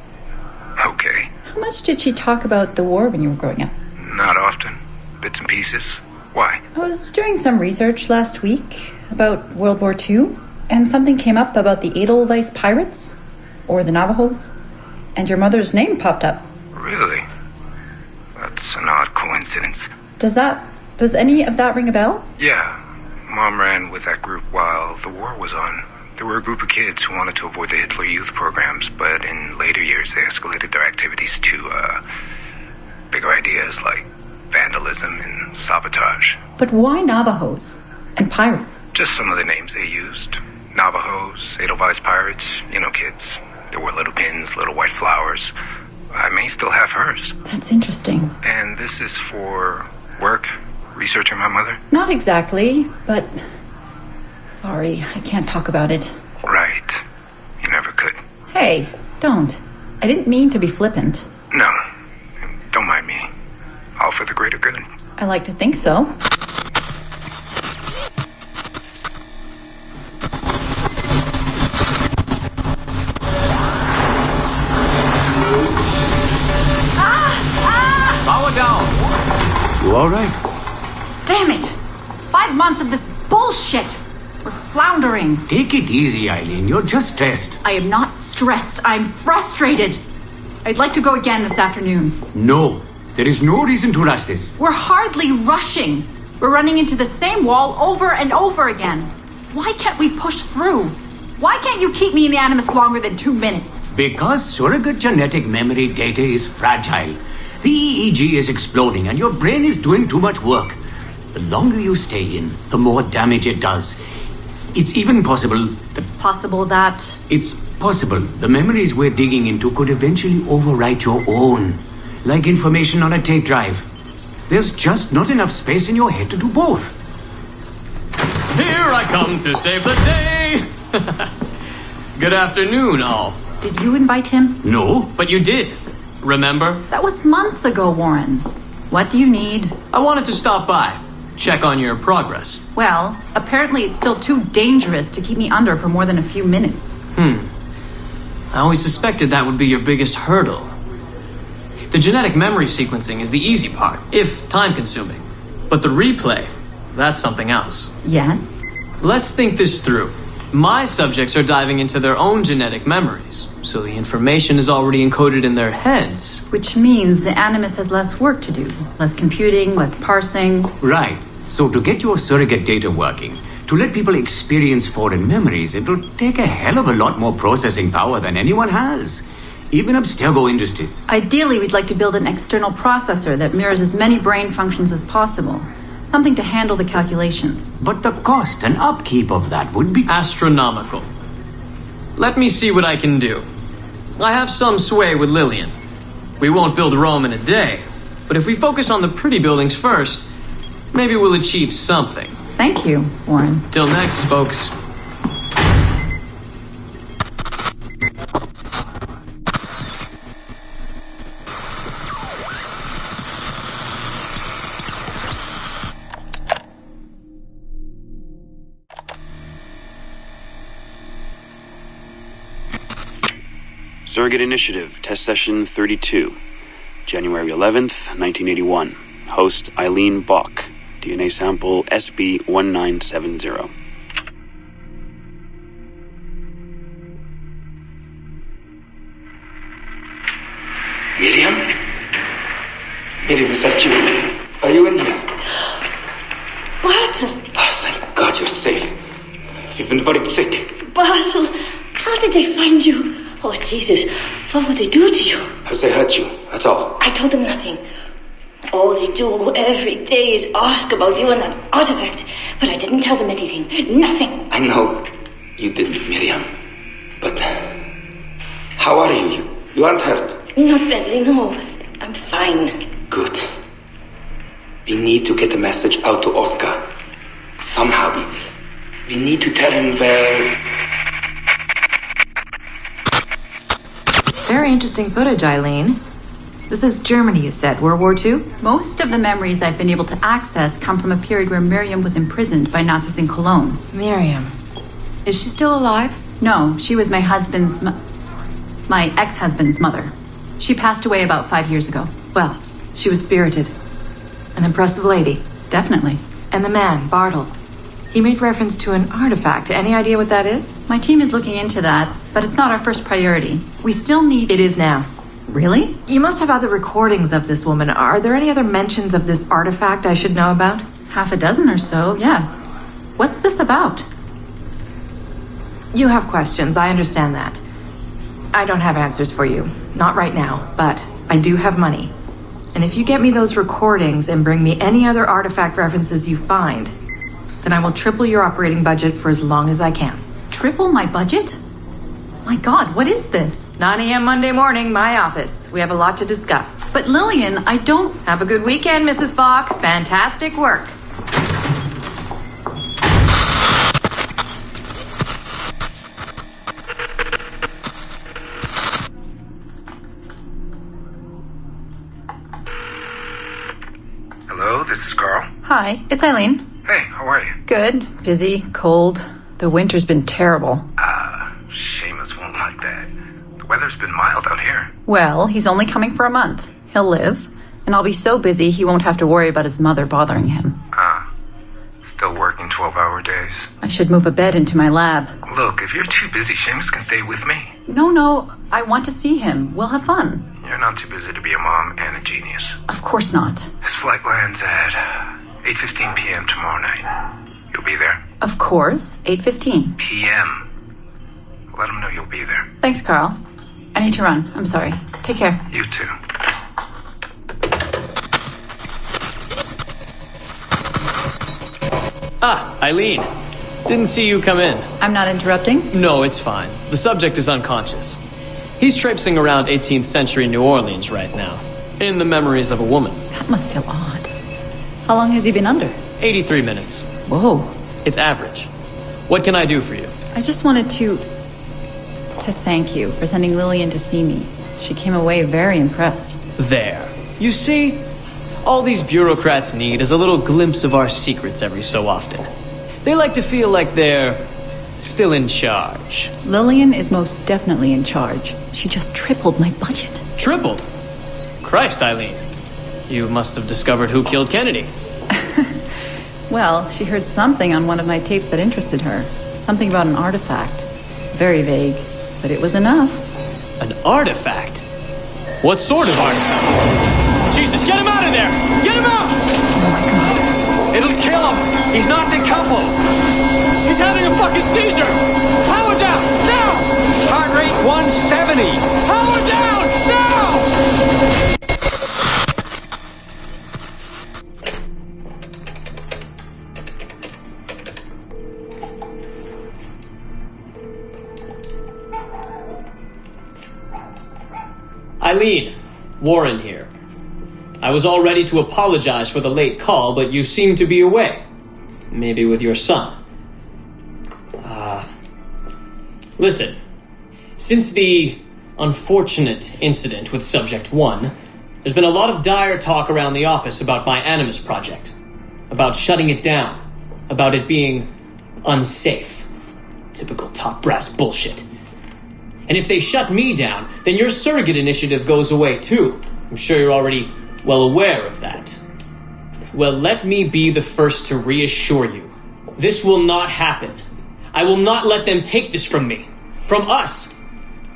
Okay. How much did she talk about the war when you were growing up? Not often. Bits and pieces. Why? I was doing some research last week about World War II, and something came up about the Edelweiss pirates, or the Navajos, and your mother's name popped up. Really? That's an odd coincidence. Does any of that ring a bell? Yeah. Mom ran with that group while the war was on. There were a group of kids who wanted to avoid the Hitler Youth programs, but in later years they escalated their activities to, bigger ideas like vandalism and sabotage. But why Navajos and pirates? Just some of the names they used. Navajos, Edelweiss pirates, you know kids. There were little pins, little white flowers. I may still have hers. That's interesting. And this is for work? Researching my mother? Not exactly, but... Sorry, I can't talk about it. Right. You never could. Hey, don't. I didn't mean to be flippant. No. Don't mind me. All for the greater good. I like to think so. Power down. You all right? Damn it! 5 months of this bullshit! We're floundering. Take it easy, Eileen. You're just stressed. I am not stressed. I'm frustrated. I'd like to go again this afternoon. No. There is no reason to rush this. We're hardly rushing. We're running into the same wall over and over again. Why can't we push through? Why can't you keep me in the Animus longer than 2 minutes? Because surrogate genetic memory data is fragile. The EEG is exploding and your brain is doing too much work. The longer you stay in, the more damage it does. It's even possible that... It's possible the memories we're digging into could eventually overwrite your own. Like information on a tape drive. There's just not enough space in your head to do both. Here I come to save the day! Good afternoon, all. Did you invite him? No. But you did. Remember? That was months ago, Warren. What do you need? I wanted to stop by. Check on your progress. Well, apparently it's still too dangerous to keep me under for more than a few minutes. I always suspected that would be your biggest hurdle. The genetic memory sequencing is the easy part, if time-consuming. But the replay, that's something else. Yes? Let's think this through. My subjects are diving into their own genetic memories, so the information is already encoded in their heads. Which means the Animus has less work to do. Less computing, less parsing. Right. So to get your surrogate data working, to let people experience foreign memories, it'll take a hell of a lot more processing power than anyone has. Even Abstergo Industries. Ideally, we'd like to build an external processor that mirrors as many brain functions as possible. Something to handle the calculations. But the cost and upkeep of that would be astronomical. Let me see what I can do. I have some sway with Lillian. We won't build Rome in a day, but if we focus on the pretty buildings first, maybe we'll achieve something. Thank you, Warren. Till next, folks. Surrogate Initiative, Test Session 32, January 11th, 1981. Host Eileen Bach, DNA sample SB1970. Miriam? Miriam, is that you? Are you in here? Bartle! Oh, thank God you're safe. You've been very sick. Bartle, how did they find you? Oh, Jesus, what would they do to you? Has they hurt you at all? I told them nothing. All they do every day is ask about you and that artifact. But I didn't tell them anything. Nothing. I know you didn't, Miriam. But how are you? You aren't hurt? Not badly, no. I'm fine. Good. We need to get the message out to Oscar. Somehow. We need to tell him where... Very interesting footage, Eileen. This is Germany, you said. World War II? Most of the memories I've been able to access come from a period where Miriam was imprisoned by Nazis in Cologne. Miriam. Is she still alive? No, she was my ex-husband's mother. She passed away about 5 years ago. Well, she was spirited. An impressive lady. Definitely. And the man, Bartle. He made reference to an artifact. Any idea what that is? My team is looking into that, but it's not our first priority. We still need... It is now. Really? You must have other recordings of this woman. Are there any other mentions of this artifact I should know about? Half a dozen or so, yes. What's this about? You have questions, I understand that. I don't have answers for you. Not right now, but I do have money. And if you get me those recordings and bring me any other artifact references you find, then I will triple your operating budget for as long as I can. Triple my budget? My God, what is this? 9 a.m. Monday morning, my office. We have a lot to discuss. But Lillian, I don't... Have a good weekend, Mrs. Bach. Fantastic work. Hello, this is Carl. Hi, it's Eileen. Hey, how are you? Good. Busy. Cold. The winter's been terrible. Seamus won't like that. The weather's been mild out here. Well, he's only coming for a month. He'll live. And I'll be so busy he won't have to worry about his mother bothering him. Still working 12-hour days. I should move a bed into my lab. Look, if you're too busy, Seamus can stay with me. No. I want to see him. We'll have fun. You're not too busy to be a mom and a genius. Of course not. His flight lands at 8:15 p.m. tomorrow night. You'll be there? Of course. 8:15. p.m. Let him know you'll be there. Thanks, Carl. I need to run. I'm sorry. Take care. You too. Eileen. Didn't see you come in. I'm not interrupting? No, it's fine. The subject is unconscious. He's traipsing around 18th century New Orleans right now, in the memories of a woman. That must feel odd. How long has he been under? 83 minutes. Whoa. It's average. What can I do for you? I just wanted to thank you for sending Lillian to see me. She came away very impressed. There. You see, all these bureaucrats need is a little glimpse of our secrets every so often. They like to feel like they're still in charge. Lillian is most definitely in charge. She just tripled my budget. Tripled? Christ, Eileen. You must have discovered who killed Kennedy. Well, she heard something on one of my tapes that interested her. Something about an artifact. Very vague, but it was enough. An artifact? What sort of artifact? Jesus, get him out of there! Get him out! Oh my God. It'll kill him! He's not decoupled! He's having a fucking seizure! Power down! Now! Heart rate 170! Power down! Now! Eileen, Warren here. I was all ready to apologize for the late call, but you seem to be away. Maybe with your son. Listen. Since the unfortunate incident with Subject 1, there's been a lot of dire talk around the office about my Animus project. About shutting it down. About it being unsafe. Typical top brass bullshit. And if they shut me down, then your surrogate initiative goes away too. I'm sure you're already well aware of that. Well, let me be the first to reassure you. This will not happen. I will not let them take this from me. From us.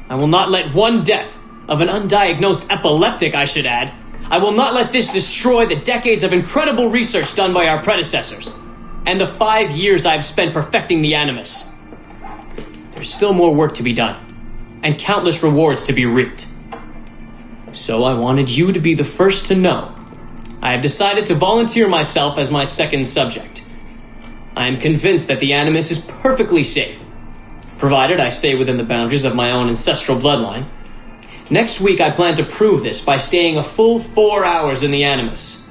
I will not let one death of an undiagnosed epileptic, I should add. I will not let this destroy the decades of incredible research done by our predecessors. And the 5 years I've spent perfecting the Animus. There's still more work to be done. And countless rewards to be reaped. So I wanted you to be the first to know. I have decided to volunteer myself as my second subject. I am convinced that the Animus is perfectly safe, provided I stay within the boundaries of my own ancestral bloodline. Next week I plan to prove this by staying a full 4 hours in the Animus.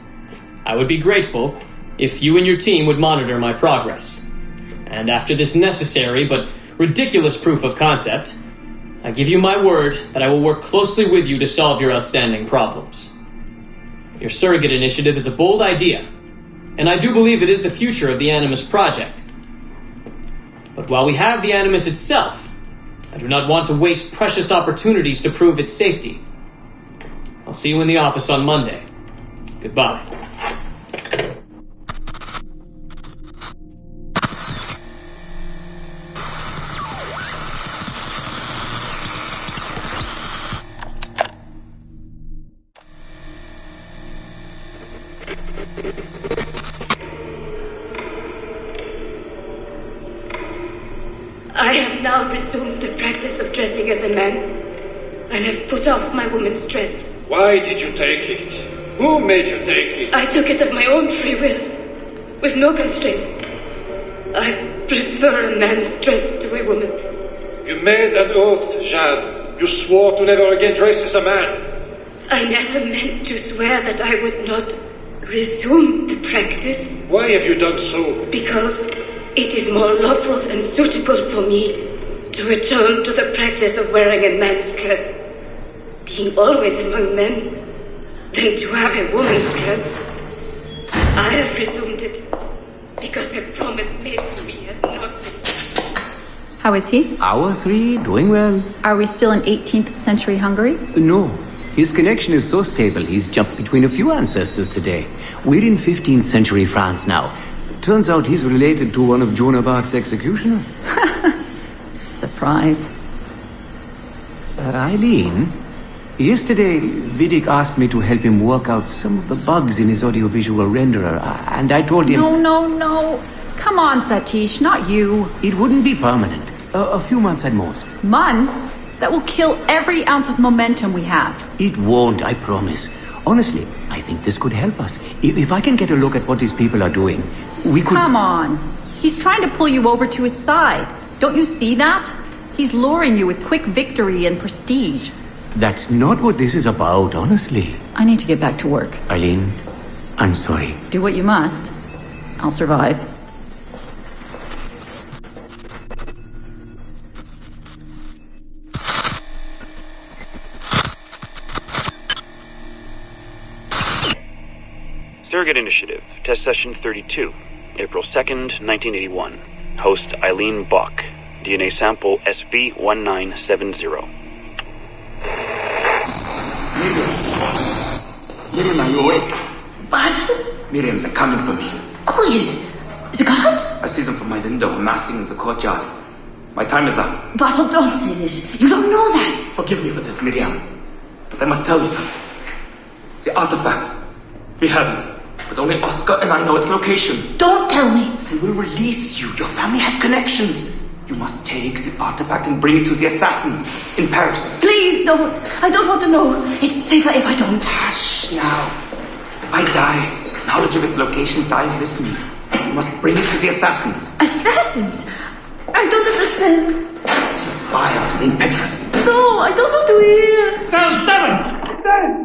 I would be grateful if you and your team would monitor my progress. And after this necessary but ridiculous proof of concept, I give you my word that I will work closely with you to solve your outstanding problems. Your surrogate initiative is a bold idea, and I do believe it is the future of the Animus Project. But while we have the Animus itself, I do not want to waste precious opportunities to prove its safety. I'll see you in the office on Monday. Goodbye. I have now resumed the practice of dressing as a man, and have put off my woman's dress. Why did you take it? Who made you take it? I took it of my own free will, with no constraint. I prefer a man's dress to a woman's. You made an oath, Jeanne. You swore to never again dress as a man. I never meant to swear that I would not resume the practice. Why have you done so? Because it is more lawful and suitable for me to return to the practice of wearing a man's dress, being always among men, than to have a woman's dress. I have resumed it because a promise made to me has not been. How is he? Our three, doing well. Are we still in 18th century Hungary? No. His connection is so stable, he's jumped between a few ancestors today. We're in 15th century France now. Turns out he's related to one of Joan of Arc's executioners. Surprise. Eileen, yesterday Vidic asked me to help him work out some of the bugs in his audiovisual renderer, and I told him... No. Come on, Satish, not you. It wouldn't be permanent. A few months at most. Months? That will kill every ounce of momentum we have. It won't, I promise. Honestly, I think this could help us. If I can get a look at what these people are doing, we could... Come on. He's trying to pull you over to his side. Don't you see that? He's luring you with quick victory and prestige. That's not what this is about, honestly. I need to get back to work. Eileen, I'm sorry. Do what you must. I'll survive. Surrogate Initiative, Test Session 32, April 2nd, 1981. Host Eileen Bach, DNA sample SB1970. Miriam, are you awake? What? Miriam's are coming for me. Who is the gods? I see them from my window, amassing in the courtyard. My time is up. Basil, don't say this. You don't know that. Forgive me for this, Miriam. But I must tell you something. The artifact. We have it. But only Oscar and I know its location. Don't tell me. They will release you. Your family has connections. You must take the artifact and bring it to the assassins in Paris. Please don't. I don't want to know. It's safer if I don't. Hush now. If I die, knowledge of its location dies with me. You must bring it to the assassins. Assassins? I don't understand. The spire of St. Petrus. No, I don't want to hear. Cell 7! Dead!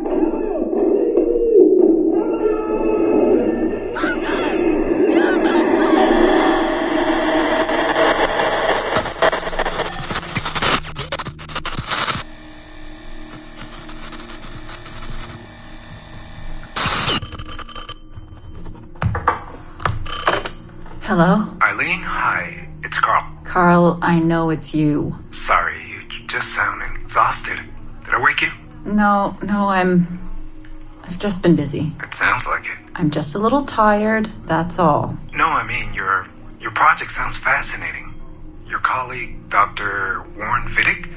Hello? Eileen, hi. It's Carl. Carl, I know it's you. Sorry, you just sound exhausted. Did I wake you? No, I've just been busy. It sounds like it. I'm just a little tired, that's all. No, I mean, your project sounds fascinating. Your colleague, Dr. Warren Vidic,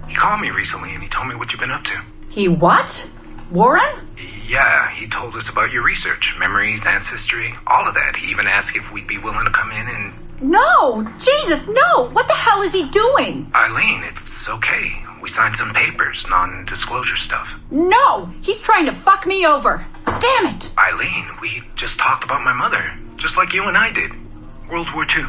he called me recently and he told me what you've been up to. He what? Warren? Yeah, he told us about your research, memories, ancestry, all of that. He even asked if we'd be willing to come in and... No! Jesus, no! What the hell is he doing? Eileen, it's okay. We signed some papers, non-disclosure stuff. No! He's trying to fuck me over! Damn it! Eileen, we just talked about my mother, just like you and I did. World War II.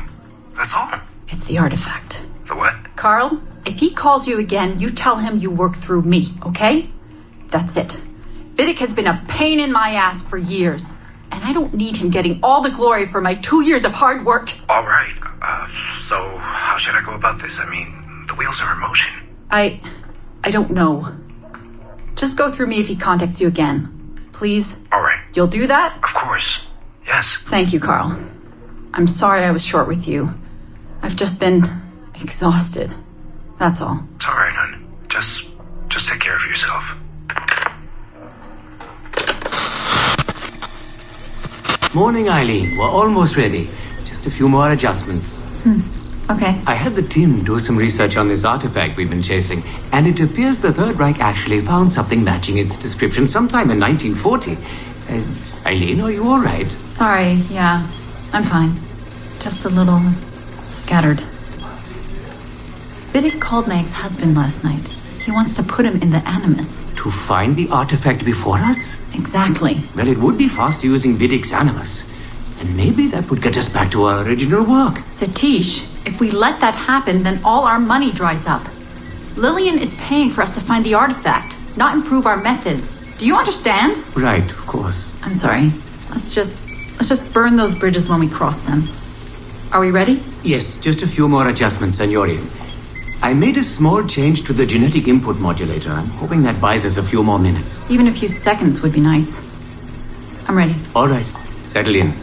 That's all. It's the artifact. The what? Carl, if he calls you again, you tell him you work through me, okay? That's it. Vidic has been a pain in my ass for years, and I don't need him getting all the glory for my 2 years of hard work. All right. So how should I go about this? I mean, the wheels are in motion. I don't know. Just go through me if he contacts you again. Please? All right. You'll do that? Of course. Yes. Thank you, Carl. I'm sorry I was short with you. I've just been exhausted. That's all. It's all right, hon. Just take care of yourself. Morning, Eileen. We're almost ready. Just a few more adjustments. Okay. I had the team do some research on this artifact we've been chasing, and it appears the Third Reich actually found something matching its description sometime in 1940. Eileen, are you all right? Sorry, yeah. I'm fine. Just a little scattered. Vidic called my ex-husband last night. He wants to put him in the Animus. To find the artifact before us? Exactly. Well, it would be fast using Vidic's Animus. And maybe that would get us back to our original work. Satish, if we let that happen, then all our money dries up. Lillian is paying for us to find the artifact, not improve our methods. Do you understand? Right, of course. I'm sorry. Let's just burn those bridges when we cross them. Are we ready? Yes, just a few more adjustments and you're in. I made a small change to the genetic input modulator. I'm hoping that buys us a few more minutes. Even a few seconds would be nice. I'm ready. All right, settle in.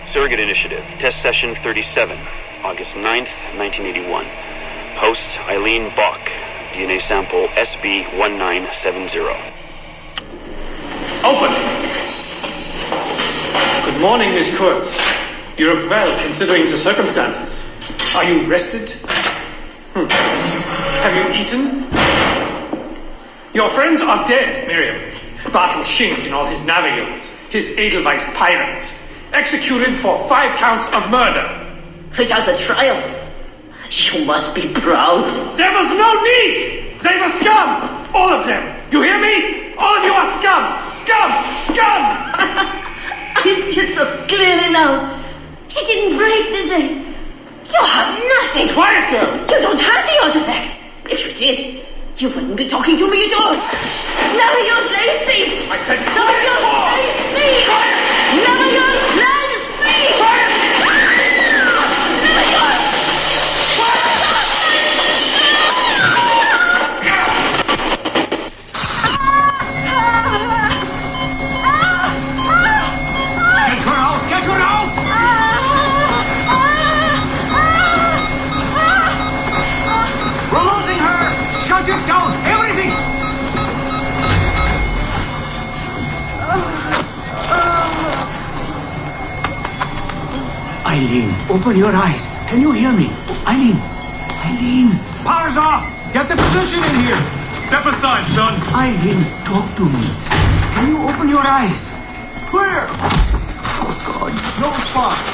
Surrogate Initiative, Test Session 37, August 9th, 1981. Host Eileen Bach, DNA sample SB1970. Open! Good morning, Miss Kurtz. You look well, considering the circumstances. Are you rested? Have you eaten? Your friends are dead, Miriam. Bartel Schink and all his Navigos, his Edelweiss pirates. Executed for 5 counts of murder. Without a trial. You must be proud. There was no need! They were scum! All of them! You hear me? All of you are scum! Scum! Scum! I see it so clearly now. She didn't break, did they? You have nothing. Quiet, girl! You don't have the artifact. If you did, you wouldn't be talking to me at all. Never use lay seat! I said never use lay seat! Quiet! Never use lay seat! Quiet! Never use! Get her out! Get her out! We're losing her! Shut it down! Everything! Eileen, open your eyes. Can you hear me? Eileen! Eileen! Power's off! Get the position in here! Step aside, son! Eileen, talk to me. Can you open your eyes? Clear! Oh, God. No response.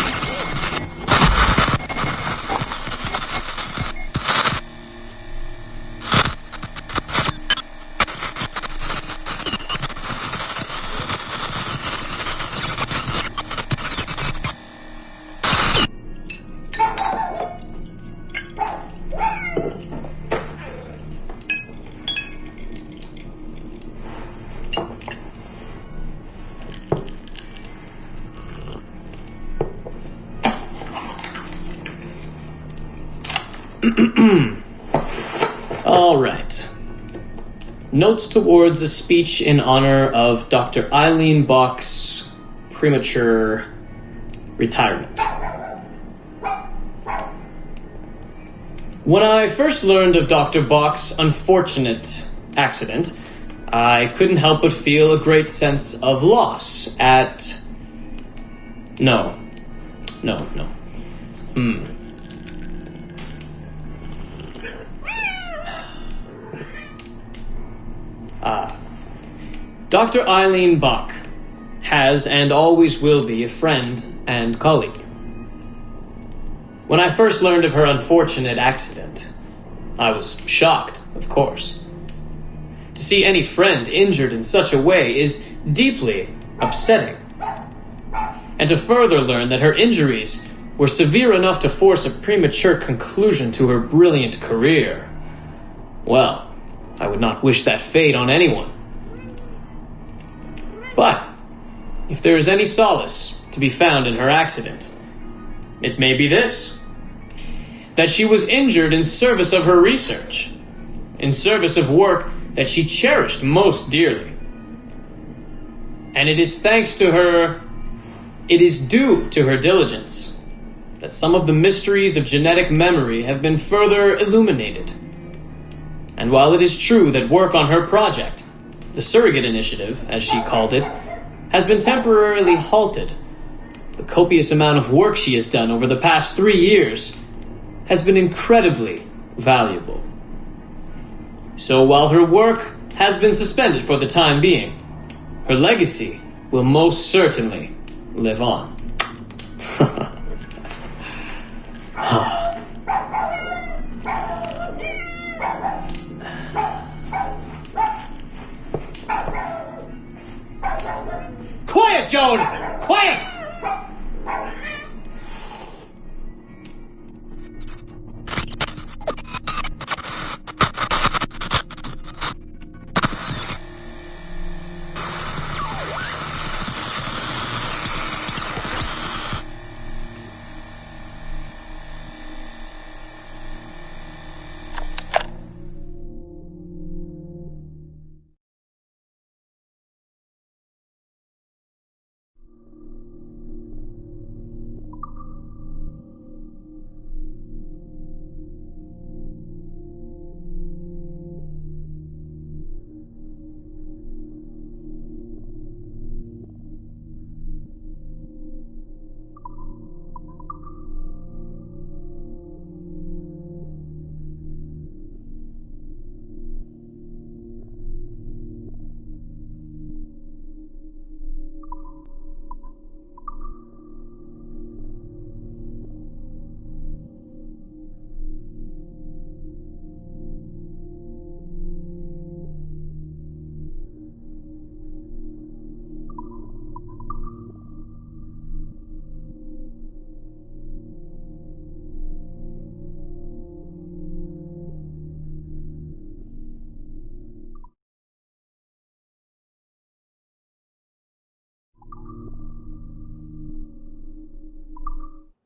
All right. Notes towards a speech in honor of Dr. Eileen Bach's premature retirement. When I first learned of Dr. Bach's unfortunate accident, I couldn't help but feel a great sense of loss at... No. Dr. Eileen Bach has and always will be a friend and colleague. When I first learned of her unfortunate accident, I was shocked, of course. To see any friend injured in such a way is deeply upsetting. and to further learn that her injuries were severe enough to force a premature conclusion to her brilliant career. Well, I would not wish that fate on anyone. But if there is any solace to be found in her accident, it may be this: that she was injured in service of her research, in service of work that she cherished most dearly. And it is thanks to her, it is due to her diligence, that some of the mysteries of genetic memory have been further illuminated. And while it is true that work on her project, the Surrogate Initiative, as she called it, has been temporarily halted, the copious amount of work she has done over the past 3 years has been incredibly valuable. So while her work has been suspended for the time being, her legacy will most certainly live on. Quiet, Joan! Quiet!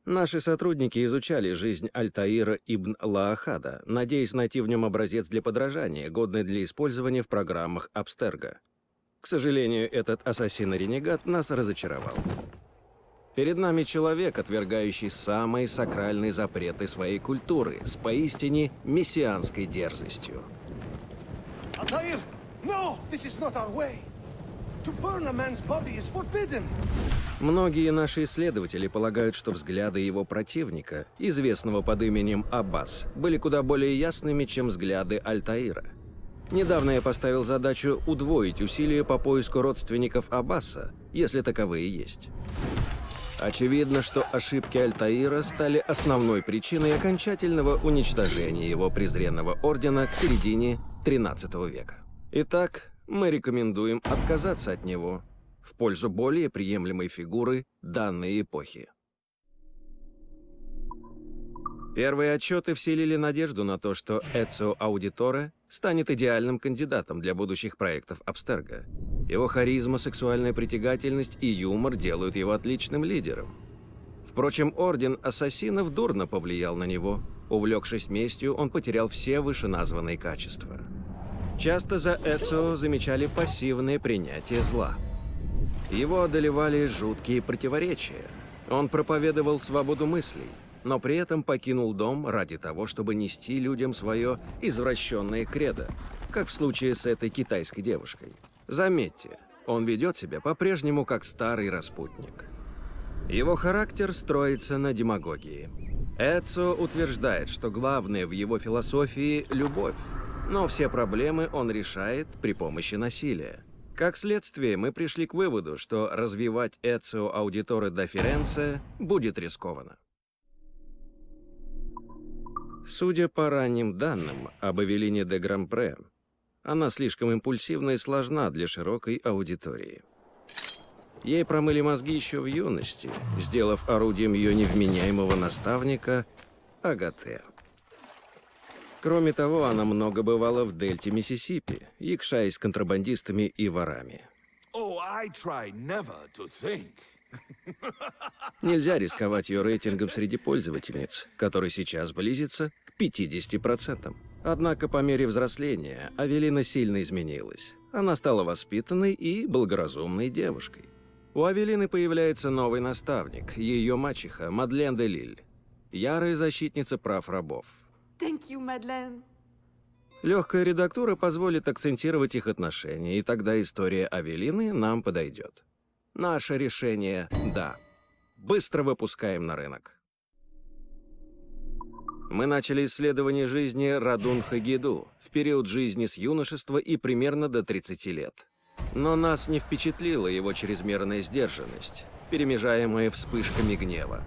Наши сотрудники изучали жизнь Альтаира ибн Лаахада, надеясь найти в нем образец для подражания, годный для использования в программах Абстерго. К сожалению, этот ассасин-ренегат нас разочаровал. Перед нами человек, отвергающий самые сакральные запреты своей культуры, с поистине мессианской дерзостью. Altair! No! This is not our way! To burn a man's body is forbidden! Многие наши исследователи полагают, что взгляды его противника, известного под именем Аббас, были куда более ясными, чем взгляды Альтаира. Недавно я поставил задачу удвоить усилия по поиску родственников Аббаса, если таковые есть. Очевидно, что ошибки Альтаира стали основной причиной окончательного уничтожения его презренного ордена к середине XIII века. Итак, мы рекомендуем отказаться от него в пользу более приемлемой фигуры данной эпохи. Первые отчеты вселили надежду на то, что Эцио Аудиторе станет идеальным кандидатом для будущих проектов Абстерго. Его харизма, сексуальная притягательность и юмор делают его отличным лидером. Впрочем, Орден Ассасинов дурно повлиял на него. Увлекшись местью, он потерял все вышеназванные качества. Часто за Эцио замечали пассивное принятие зла. Его одолевали жуткие противоречия. Он проповедовал свободу мыслей, но при этом покинул дом ради того, чтобы нести людям свое извращенное кредо, как в случае с этой китайской девушкой. Заметьте, он ведет себя по-прежнему как старый распутник. Его характер строится на демагогии. Эцио утверждает, что главное в его философии – любовь, но все проблемы он решает при помощи насилия. Как следствие, мы пришли к выводу, что развивать Эцио Аудиторе да Ференце будет рискованно. Судя по ранним данным об Эвелине де Грампре, она слишком импульсивна и сложна для широкой аудитории. Ей промыли мозги еще в юности, сделав орудием ее невменяемого наставника Агате. Кроме того, она много бывала в дельте Миссисипи, якшаясь с контрабандистами и ворами. Нельзя рисковать ее рейтингом среди пользовательниц, который сейчас близится к 50%. Однако по мере взросления Авелина сильно изменилась. Она стала воспитанной и благоразумной девушкой. У Авелины появляется новый наставник, ее мачеха Мадлен де Лиль, ярая защитница прав рабов. Thank you, Madeleine. Легкая редактура позволит акцентировать их отношения, и тогда история Авелины нам подойдет. Наше решение – да. Быстро выпускаем на рынок. Мы начали исследование жизни Радун Хагиду в период жизни с юношества и примерно до 30 лет. Но нас не впечатлила его чрезмерная сдержанность, перемежаемая вспышками гнева.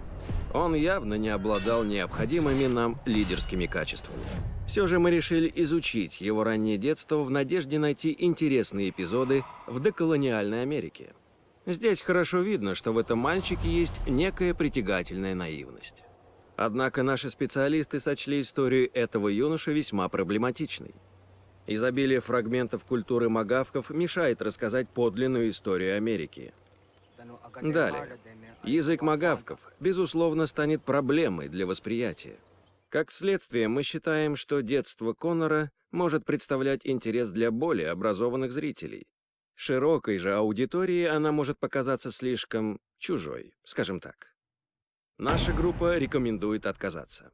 Он явно не обладал необходимыми нам лидерскими качествами. Все же мы решили изучить его раннее детство в надежде найти интересные эпизоды в доколониальной Америке. Здесь хорошо видно, что в этом мальчике есть некая притягательная наивность. Однако наши специалисты сочли историю этого юноши весьма проблематичной. Изобилие фрагментов культуры магавков мешает рассказать подлинную историю Америки. Далее. Язык магавков, безусловно, станет проблемой для восприятия. Как следствие, мы считаем, что детство Коннора может представлять интерес для более образованных зрителей. Широкой же аудитории она может показаться слишком чужой, скажем так. Наша группа рекомендует отказаться.